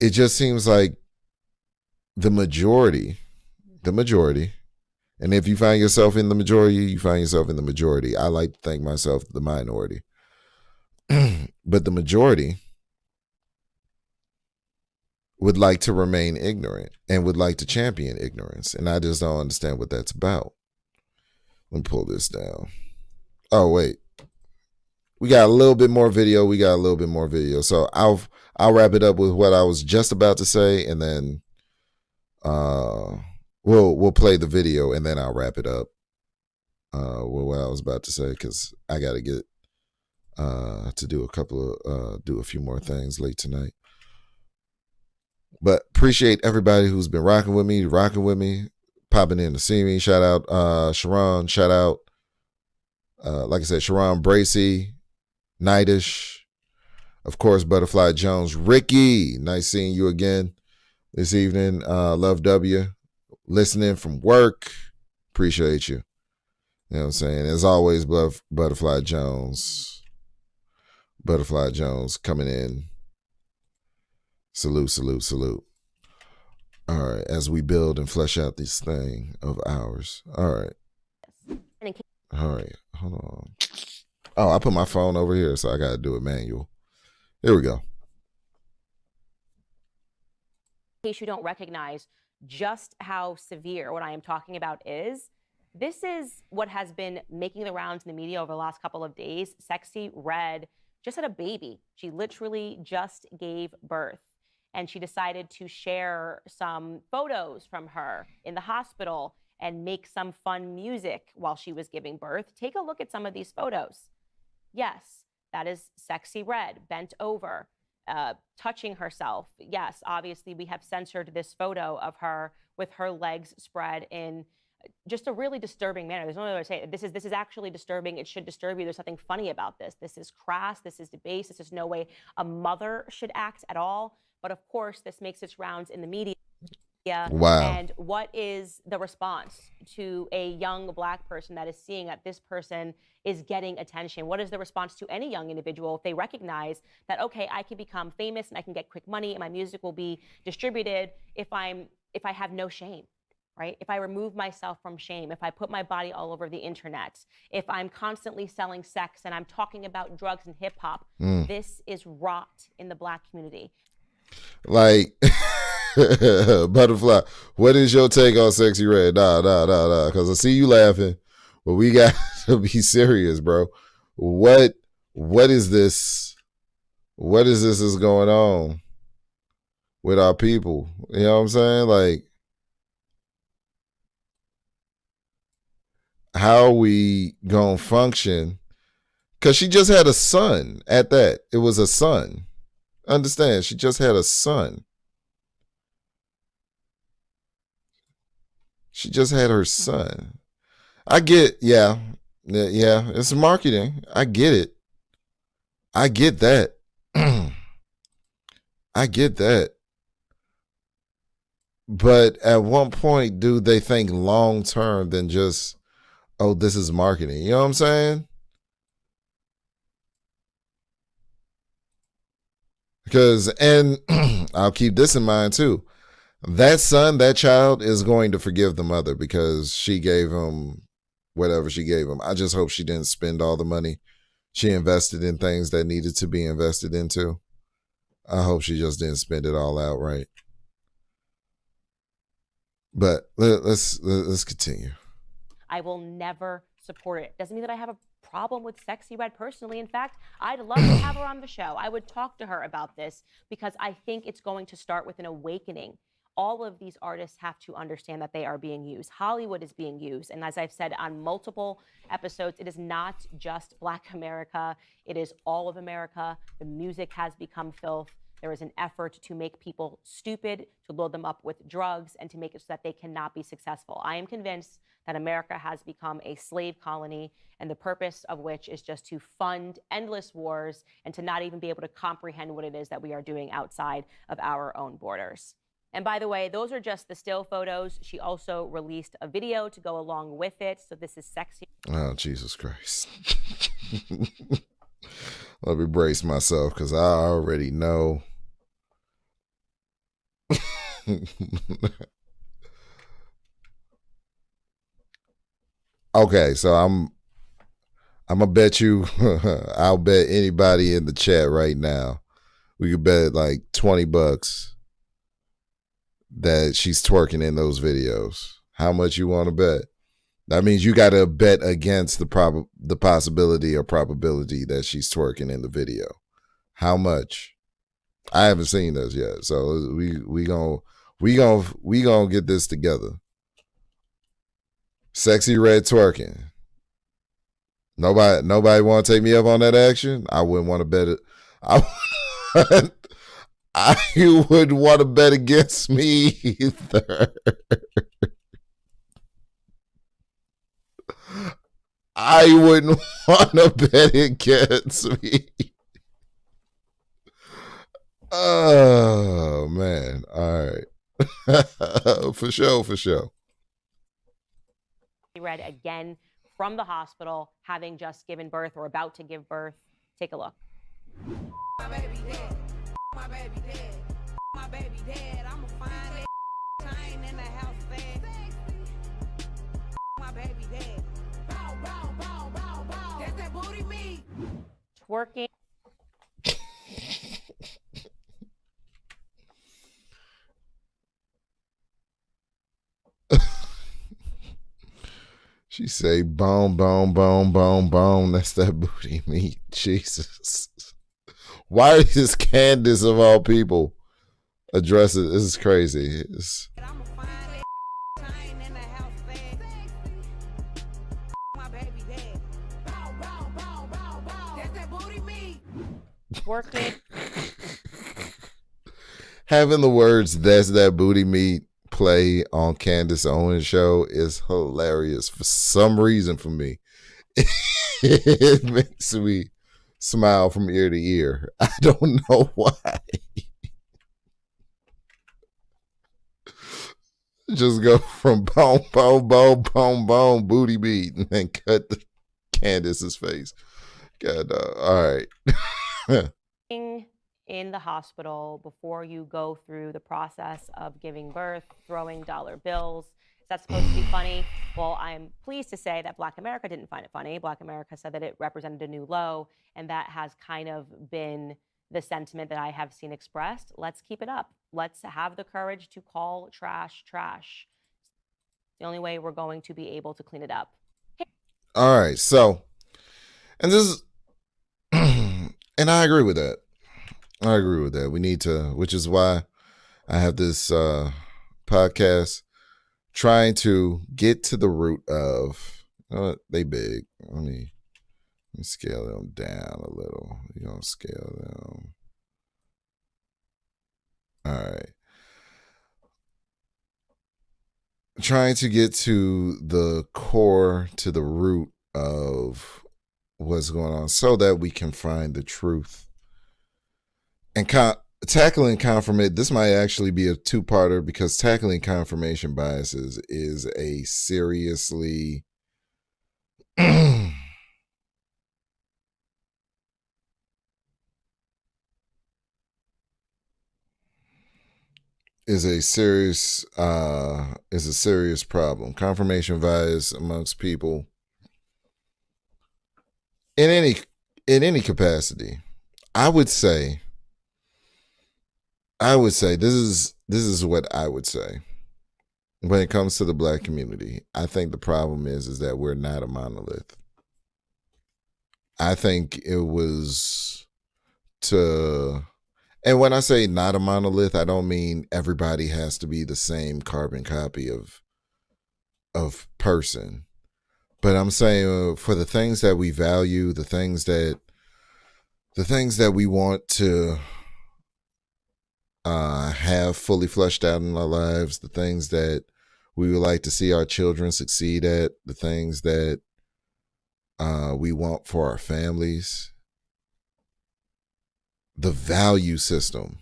it just seems like the majority, and if you find yourself in the majority, you find yourself in the majority. I like to think myself the minority. But the majority would like to remain ignorant and would like to champion ignorance. And I just don't understand what that's about. Let me pull this down. Oh, wait. We got a little bit more video. So I'll wrap it up with what I was just about to say, and then we'll play the video, and then I'll wrap it up with what I was about to say, because I got to get to do a few more things late tonight. But appreciate everybody who's been rocking with me, popping in to see me. Shout out Sharon. Shout out, like I said, Sharon Bracey, Nightish, of course, Butterfly Jones. Ricky, nice seeing you again this evening. Love W. Listening from work. Appreciate you. You know what I'm saying? As always, Butterfly Jones. Butterfly Jones coming in. Salute, salute, salute. All right, as we build and flesh out this thing of ours. All right. All right, hold on. Oh, I put my phone over here, so I got to do it manual. Here we go. In case you don't recognize just how severe what I am talking about is, this is what has been making the rounds in the media over the last couple of days. Sexy Red just had a baby. She literally just gave birth. And she decided to share some photos from her in the hospital and make some fun music while she was giving birth. Take a look at some of these photos. Yes, that is Sexy Red, bent over, touching herself. Yes, obviously we have censored this photo of her with her legs spread in just a really disturbing manner. There's no other way to say it. This is actually disturbing. It should disturb you. There's something funny about this. This is crass. This is debased. This is no way a mother should act at all. But of course, this makes its rounds in the media. Wow. And what is the response to a young Black person that is seeing that this person is getting attention? What is the response to any young individual if they recognize that, okay, I can become famous and I can get quick money and my music will be distributed if I have no shame, right? If I remove myself from shame, if I put my body all over the internet, if I'm constantly selling sex and I'm talking about drugs and hip hop, this is rot in the Black community. Like, Butterfly, what is your take on Sexy Red? Nah, because I see you laughing, but we got to be serious, bro. What is this? What is this is going on with our people? You know what I'm saying? Like, how are we gonna function? Because she just had a son at that. It was a son. Understand, she just had a son. She just had her son. I get, yeah, it's marketing. I get it. I get that. I get that. But at one point, do they think long term than just, oh, this is marketing? You know what I'm saying? Because, and I'll keep this in mind too. That son, that child is going to forgive the mother because she gave him whatever she gave him. I just hope she didn't spend all the money she invested in things that needed to be invested into. I hope she just didn't spend it all outright. But let's continue. I will never support it. Doesn't mean that I have a problem with Sexy Red personally. In fact, I'd love to have her on the show. I would talk to her about this because I think it's going to start with an awakening. All of these artists have to understand that they are being used. Hollywood is being used. And as I've said on multiple episodes, it is not just Black America. It is all of America. The music has become filth. There is an effort to make people stupid, to load them up with drugs, and to make it so that they cannot be successful. I am convinced that America has become a slave colony, and the purpose of which is just to fund endless wars and to not even be able to comprehend what it is that we are doing outside of our own borders. And by the way, those are just the still photos. She also released a video to go along with it. So this is Sexy. Oh, Jesus Christ. Let me brace myself because I already know. Okay, so I'm gonna bet you I'll bet anybody in the chat right now. We could bet like $20 that she's twerking in those videos. How much you want to bet? That means you got to bet against the possibility or probability that she's twerking in the video. How much? I haven't seen this yet, so we gonna get this together. Sexy red twerking. Nobody want to take me up on that action. I wouldn't want to bet it. I would want to bet against me either. I wouldn't want to bet against me. Oh man! All right, for sure. Read again from the hospital, having just given birth or about to give birth. Take a look. My baby dead. My baby dead. My baby dead. I'ma find that chain in the house fast. My baby dead. Bow, bow, bow, bow, bow. That's that booty meat. Twerking. She say, "Bone, bone, bone, bone, bone." That's that booty meat. Jesus. Why is Candace of all people address it? This is crazy. I'ma find that chain in the house fast. My baby dead. Bow, bow, bow, bow, bow. That's that booty meat. Twerking. Having the words "that's that booty meat" play on Candace Owens' show is hilarious for some reason for me. It makes me smile from ear to ear. I don't know why. Just go from boom, boom, boom, boom, boom, booty beat, and then cut the Candace's face. God, all right. In the hospital before you go through the process of giving birth, throwing dollar bills. Is that supposed to be funny? Well, I'm pleased to say that Black America didn't find it funny. Black America said that it represented a new low, and that has kind of been the sentiment that I have seen expressed. Let's keep it up. Let's have the courage to call trash trash. It's the only way we're going to be able to clean it up. All right, so, and this is, and I agree with that. I agree with that. We need to, which is why I have this podcast trying to get to the root of, they big. Let me scale them down a little. You're going to scale them. All right. Trying to get to the core, to the root of what's going on so that we can find the truth. And tackling confirmation, this might actually be a two-parter because tackling confirmation biases is a seriously is a serious problem. Confirmation bias amongst people in any capacity. I would say this is what I would say when it comes to the Black community. I think the problem is that we're not a monolith. I think it was and when I say not a monolith, I don't mean everybody has to be the same carbon copy of person, but I'm saying for the things that we value, the things that we want to have fully fleshed out in our lives, the things that we would like to see our children succeed at, the things that we want for our families, the value system.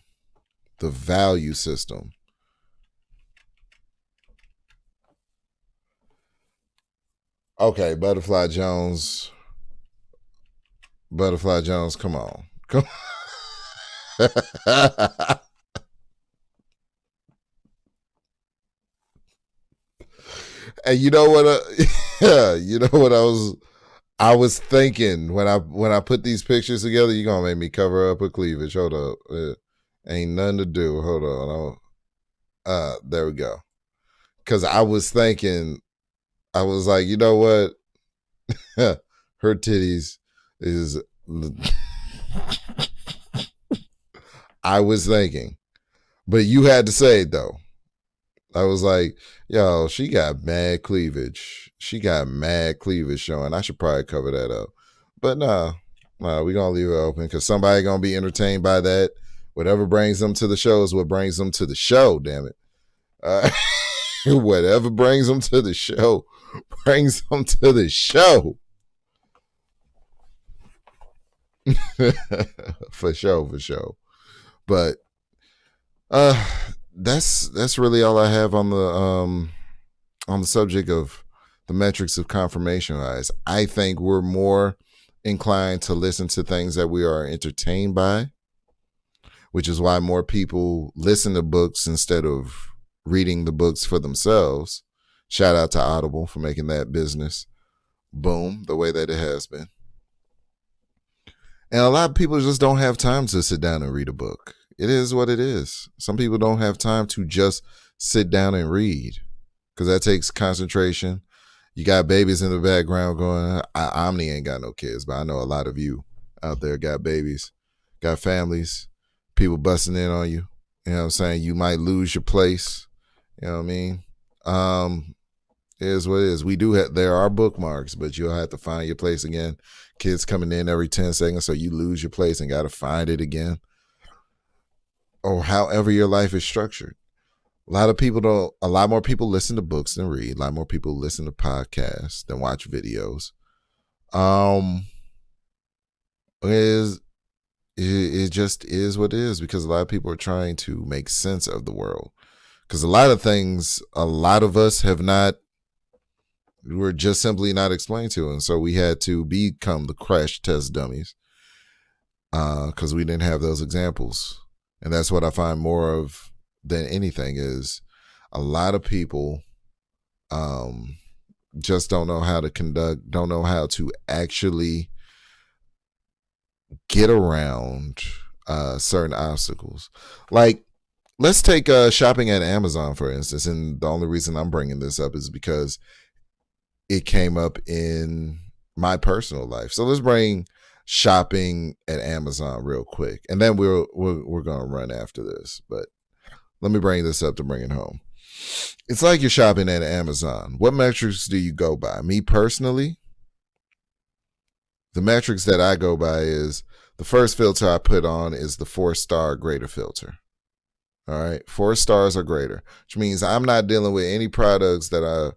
Okay, Butterfly Jones, come on. And you know what? I was thinking when I put these pictures together. You're gonna make me cover up a cleavage. Hold up, ain't nothing to do. Hold on. There we go. Because I was thinking, I was like, you know what? Her titties is. I was thinking. But you had to say it though. I was like, yo, she got mad cleavage. She got mad cleavage showing. I should probably cover that up. But nah, we're going to leave it open because somebody going to be entertained by that. Whatever brings them to the show is what brings them to the show, damn it. Whatever brings them to the show brings them to the show. For sure. But that's really all I have on the subject of the metrics of confirmation bias. I think we're more inclined to listen to things that we are entertained by, which is why more people listen to books instead of reading the books for themselves. Shout out to Audible for making that business boom the way that it has been. And a lot of people just don't have time to sit down and read a book. It is what it is. Some people don't have time to just sit down and read because that takes concentration. You got babies in the background going, Omni ain't got no kids, but I know a lot of you out there got babies, got families, people busting in on you. You know what I'm saying? You might lose your place. You know what I mean? It is what it is. There are bookmarks, but you'll have to find your place again. Kids coming in every 10 seconds, so you lose your place and got to find it again. Or however your life is structured. A lot more people listen to books than read. A lot more people listen to podcasts than watch videos. It just is what it is because a lot of people are trying to make sense of the world. Because a lot of things, a lot of us were just simply not explained to. And so we had to become the crash test dummies because we didn't have those examples. And that's what I find more of than anything is a lot of people just don't know how to actually get around certain obstacles. Like, let's take shopping at Amazon, for instance. And the only reason I'm bringing this up is because it came up in my personal life. So let's bring shopping at Amazon real quick. And then we're going to run after this. But let me bring this up to bring it home. It's like you're shopping at Amazon. What metrics do you go by? Me personally, the metrics that I go by is the first filter I put on is the 4-star greater filter. All right. 4 stars or greater, which means I'm not dealing with any products that are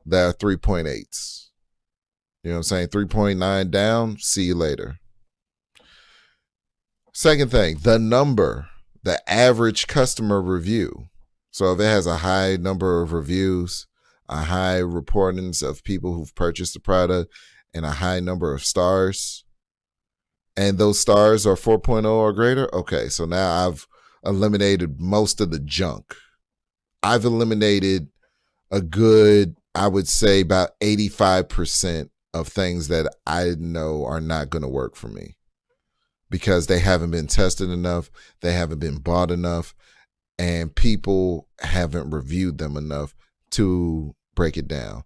3.8s. You know what I'm saying? 3.9 down, see you later. Second thing, the average customer review. So if it has a high number of reviews, a high reportings of people who've purchased the product, and a high number of stars, and those stars are 4.0 or greater, okay, so now I've eliminated most of the junk. I've eliminated a good, I would say about 85% of things that I know are not going to work for me because they haven't been tested enough, they haven't been bought enough, and people haven't reviewed them enough to break it down.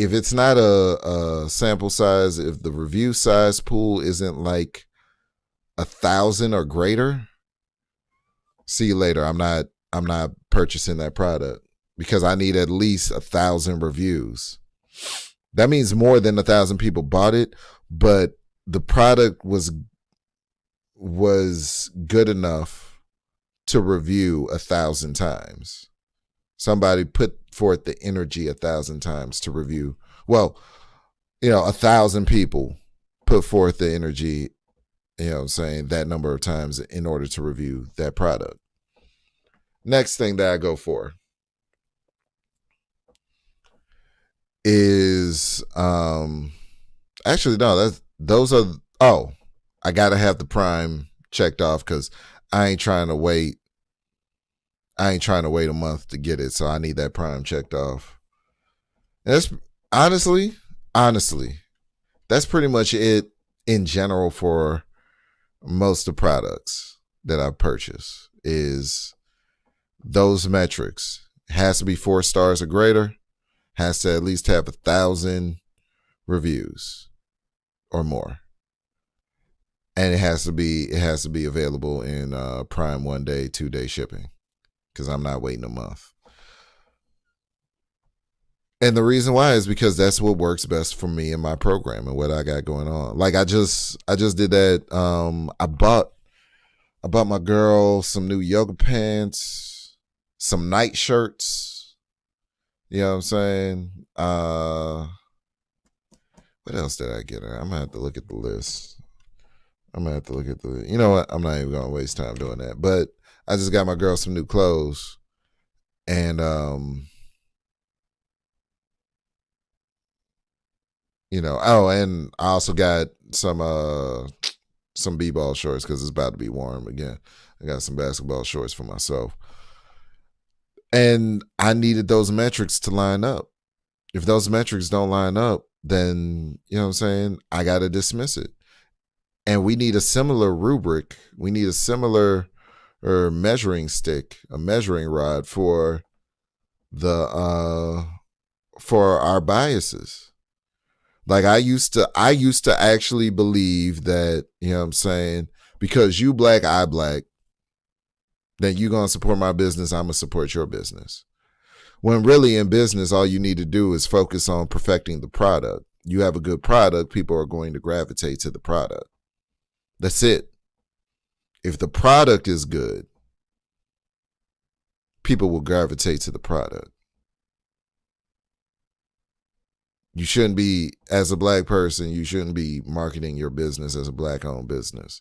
If it's not a sample size, if the review size pool isn't like 1,000 or greater, see you later. I'm not purchasing that product because I need at least 1,000 reviews. That means more than 1,000 people bought it, but the product was good enough to review 1,000 times. Somebody put forth the energy 1,000 times to review. Well, 1,000 people put forth the energy, you know what I'm saying, that number of times in order to review that product. Next thing that I go for is actually no, I gotta have the Prime checked off because I ain't trying to wait a month to get it, so I need that Prime checked off. And that's honestly, that's pretty much it in general for most of the products that I purchase is those metrics. It has to be 4 stars or greater, has to at least have 1,000 reviews or more. And it has to be available in Prime 1 day, 2 day shipping, because I'm not waiting a month. And the reason why is because that's what works best for me and my program and what I got going on. Like I just did that. I bought my girl some new yoga pants, some night shirts. You know what I'm saying? What else did I get her? I'm gonna have to look at the list. You know what? I'm not even gonna waste time doing that. But I just got my girl some new clothes, and you know. Oh, and I also got some b-ball shorts because it's about to be warm again. I got some basketball shorts for myself, and I needed those metrics to line up. If those metrics don't line up, then you know what I'm saying, I gotta dismiss it. And we need a similar rubric. We need a similar measuring stick, a measuring rod for the for our biases. Like I used to actually believe that, you know what I'm saying, because you black, I black, then you gonna support my business, I'm gonna support your business. When really in business, all you need to do is focus on perfecting the product. You have a good product, people are going to gravitate to the product. That's it. If the product is good, people will gravitate to the product. You shouldn't be, as a black person, you shouldn't be marketing your business as a black-owned business.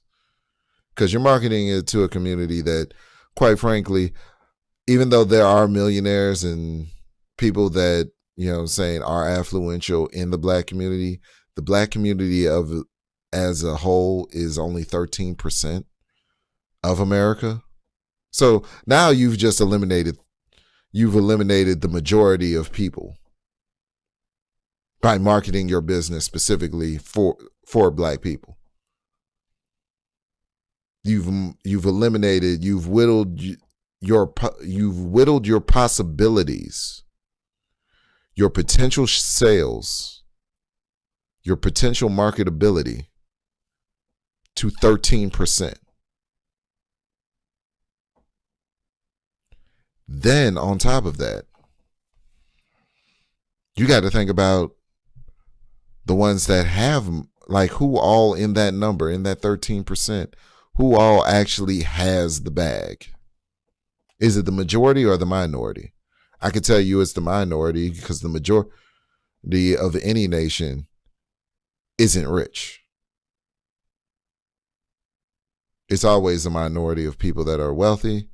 Because you're marketing it to a community that, quite frankly, even though there are millionaires and people that, you know what I'm saying, are affluential in the black community, the black community as a whole is only 13% of America. So now you've eliminated the majority of people by marketing your business specifically for black people. You've whittled your possibilities, your potential sales, your potential marketability to 13%. Then on top of that, you got to think about the ones that have, like, who all in that number, in that 13%, who all actually has the bag. Is it the majority or the minority? I could tell you it's the minority, because the majority of any nation isn't rich. It's always a minority of people that are wealthy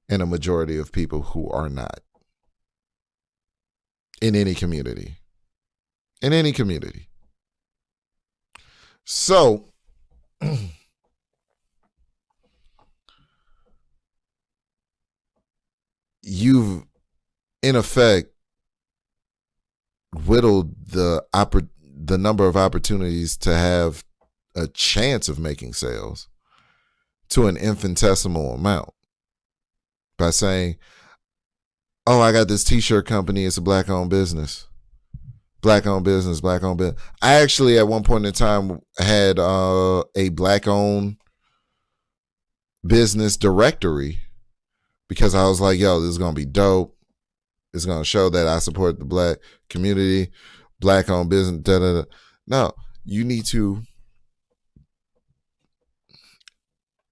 and a majority of people who are not. In any community. In any community. So, you've, in effect, whittled the number of opportunities to have a chance of making sales to an infinitesimal amount by saying, oh, I got this t-shirt company, it's a black-owned business. Black-owned business, black-owned business. I actually, at one point in time, had a black-owned business directory because I was like, yo, this is going to be dope. It's going to show that I support the black community, black-owned business, da-da-da. No, you need to.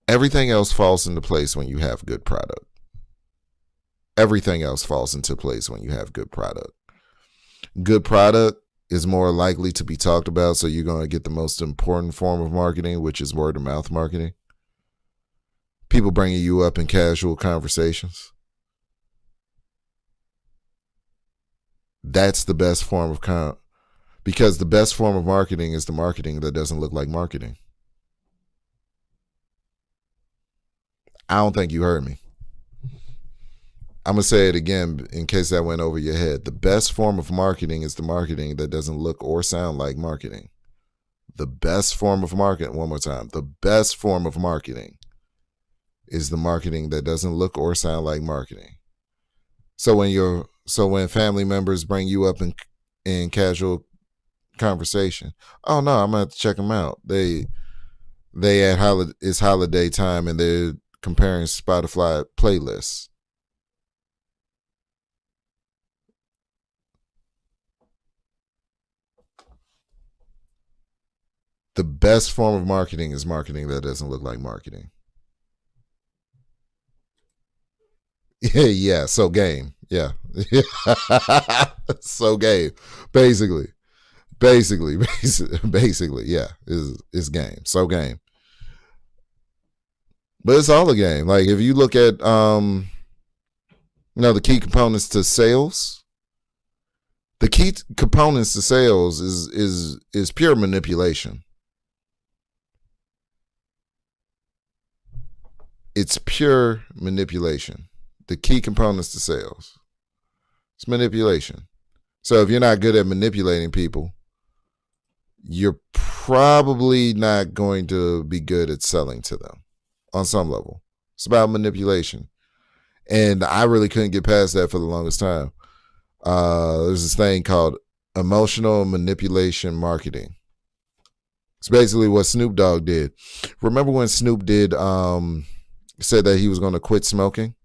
Everything else falls into place when you have good product. Everything else falls into place when you have good product. Good product is more likely to be talked about, so you're going to get the most important form of marketing, which is word of mouth marketing. People bringing you up in casual conversations. That's the best form of because the best form of marketing is the marketing that doesn't look like marketing. I don't think you heard me. I'm going to say it again in case that went over your head. The best form of marketing is the marketing that doesn't look or sound like marketing. The best form of marketing, one more time, the best form of marketing is the marketing that doesn't look or sound like marketing. So when family members bring you up in casual conversation, oh no, I'm going to have to check them out. It's holiday time and they're comparing Spotify playlists. The best form of marketing is marketing that doesn't look like marketing. Yeah, so game. Yeah. So game. Basically, yeah, is game. So game. But it's all a game. Like if you look at the key components to sales, is pure manipulation. It's pure manipulation. The key components to sales. It's manipulation. So if you're not good at manipulating people, you're probably not going to be good at selling to them on some level. It's about manipulation. And I really couldn't get past that for the longest time. There's this thing called emotional manipulation marketing. It's basically what Snoop Dogg did. Remember when Snoop said that he was going to quit smoking?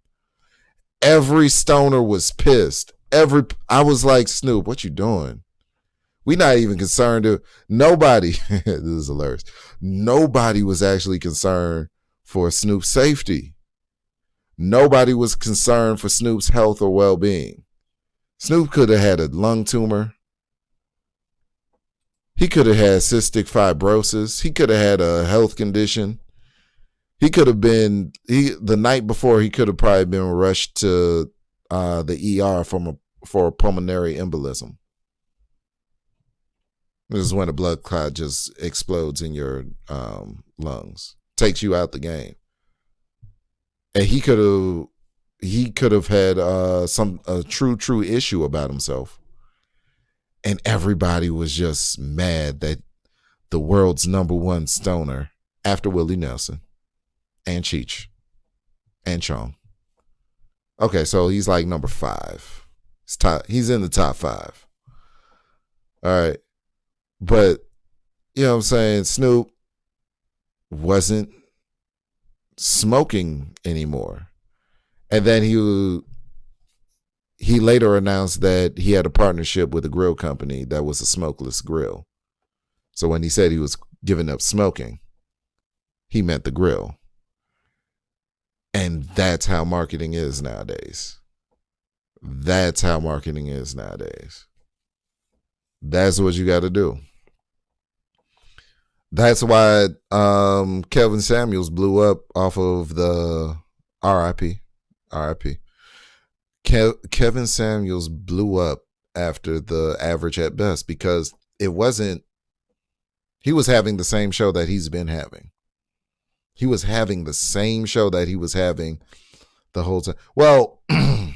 Every stoner was pissed. I was like, Snoop, what you doing? We not even concerned. Nobody, this is hilarious. Nobody was actually concerned for Snoop's safety. Nobody was concerned for Snoop's health or well-being. Snoop could have had a lung tumor. He could have had cystic fibrosis. He could have had a health condition. He could have been, the night before, he could have probably been rushed to the ER for a pulmonary embolism. This is when a blood clot just explodes in your lungs, takes you out the game. And he could have had a true issue about himself. And everybody was just mad that the world's number one stoner, after Willie Nelson and Cheech and Chong. Okay, so he's like number 5. He's in the top 5. All right. But, you know what I'm saying, Snoop wasn't smoking anymore. And then he later announced that he had a partnership with a grill company that was a smokeless grill. So when he said he was giving up smoking, he meant the grill. And that's how marketing is nowadays. That's how marketing is nowadays. That's what you got to do. That's why Kevin Samuels blew up off of the RIP. Kevin Samuels blew up after the Average at Best because he was having the same show that he's been having. He was having the same show that he was having the whole time. Well, I'm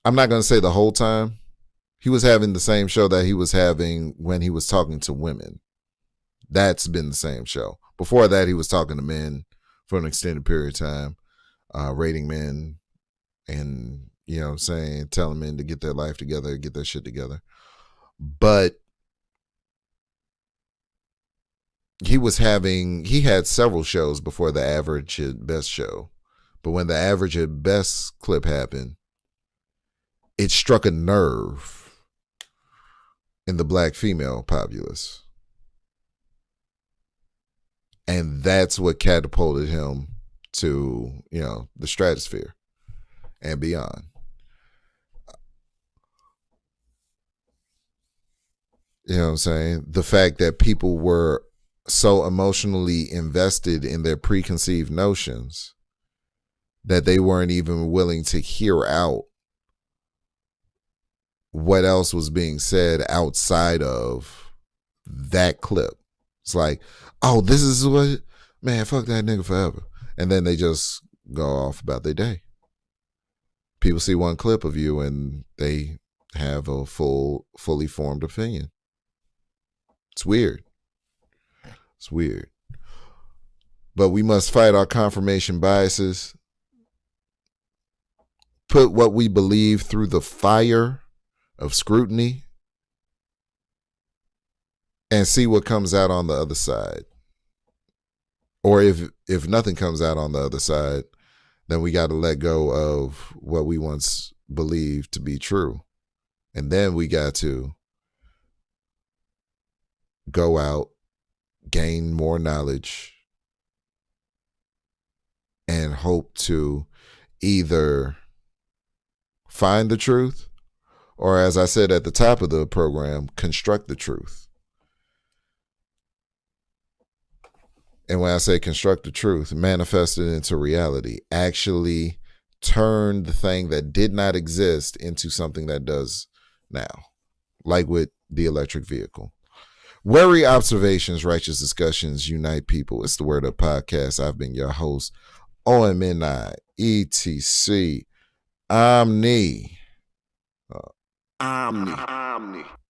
not going to say the whole time. He was having the same show that he was having when he was talking to women. That's been the same show. Before that, he was talking to men for an extended period of time, rating men and, you know what I'm saying, telling men to get their life together, get their shit together. But he had several shows before the Average at Best show. But when the Average at Best clip happened, it struck a nerve in the black female populace. And that's what catapulted him to, you know, the stratosphere and beyond. You know what I'm saying? The fact that people were so emotionally invested in their preconceived notions that they weren't even willing to hear out what else was being said outside of that clip. It's like, oh, this is what, man, fuck that nigga forever. And then they just go off about their day. People see one clip of you and they have a fully formed opinion. It's weird. It's weird. But we must fight our confirmation biases. Put what we believe through the fire of scrutiny and see what comes out on the other side. Or if nothing comes out on the other side, then we got to let go of what we once believed to be true. And then we got to go out, gain more knowledge, and hope to either find the truth or, as I said at the top of the program, construct the truth. And when I say construct the truth, manifest it into reality, actually turn the thing that did not exist into something that does now, like with the electric vehicle. Wary observations, righteous discussions, unite people. It's the Word Up Podcast. I've been your host, OMNI, ETC, Omni,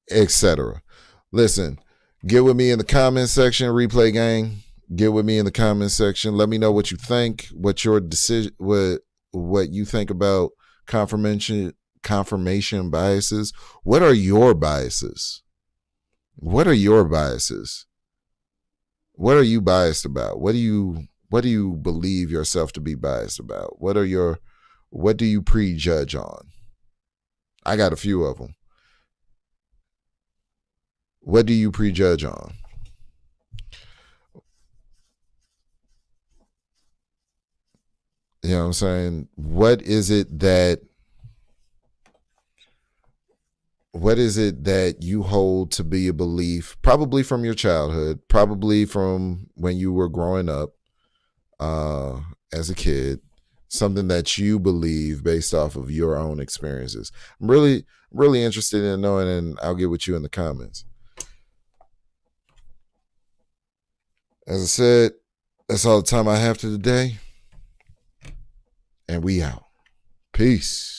etc. Listen, get with me in the comment section, Replay Gang. Get with me in the comment section. Let me know what you think, what your decision, what you think about confirmation biases. What are your biases? What are your biases? What are you biased about? What do you believe yourself to be biased about? What do you prejudge on? I got a few of them. What do you prejudge on? You know what I'm saying? What is it that you hold to be a belief, probably from your childhood, probably from when you were growing up as a kid, something that you believe based off of your own experiences? I'm really interested in knowing, and I'll get with you in the comments. As I said, that's all the time I have for today. And we out. Peace.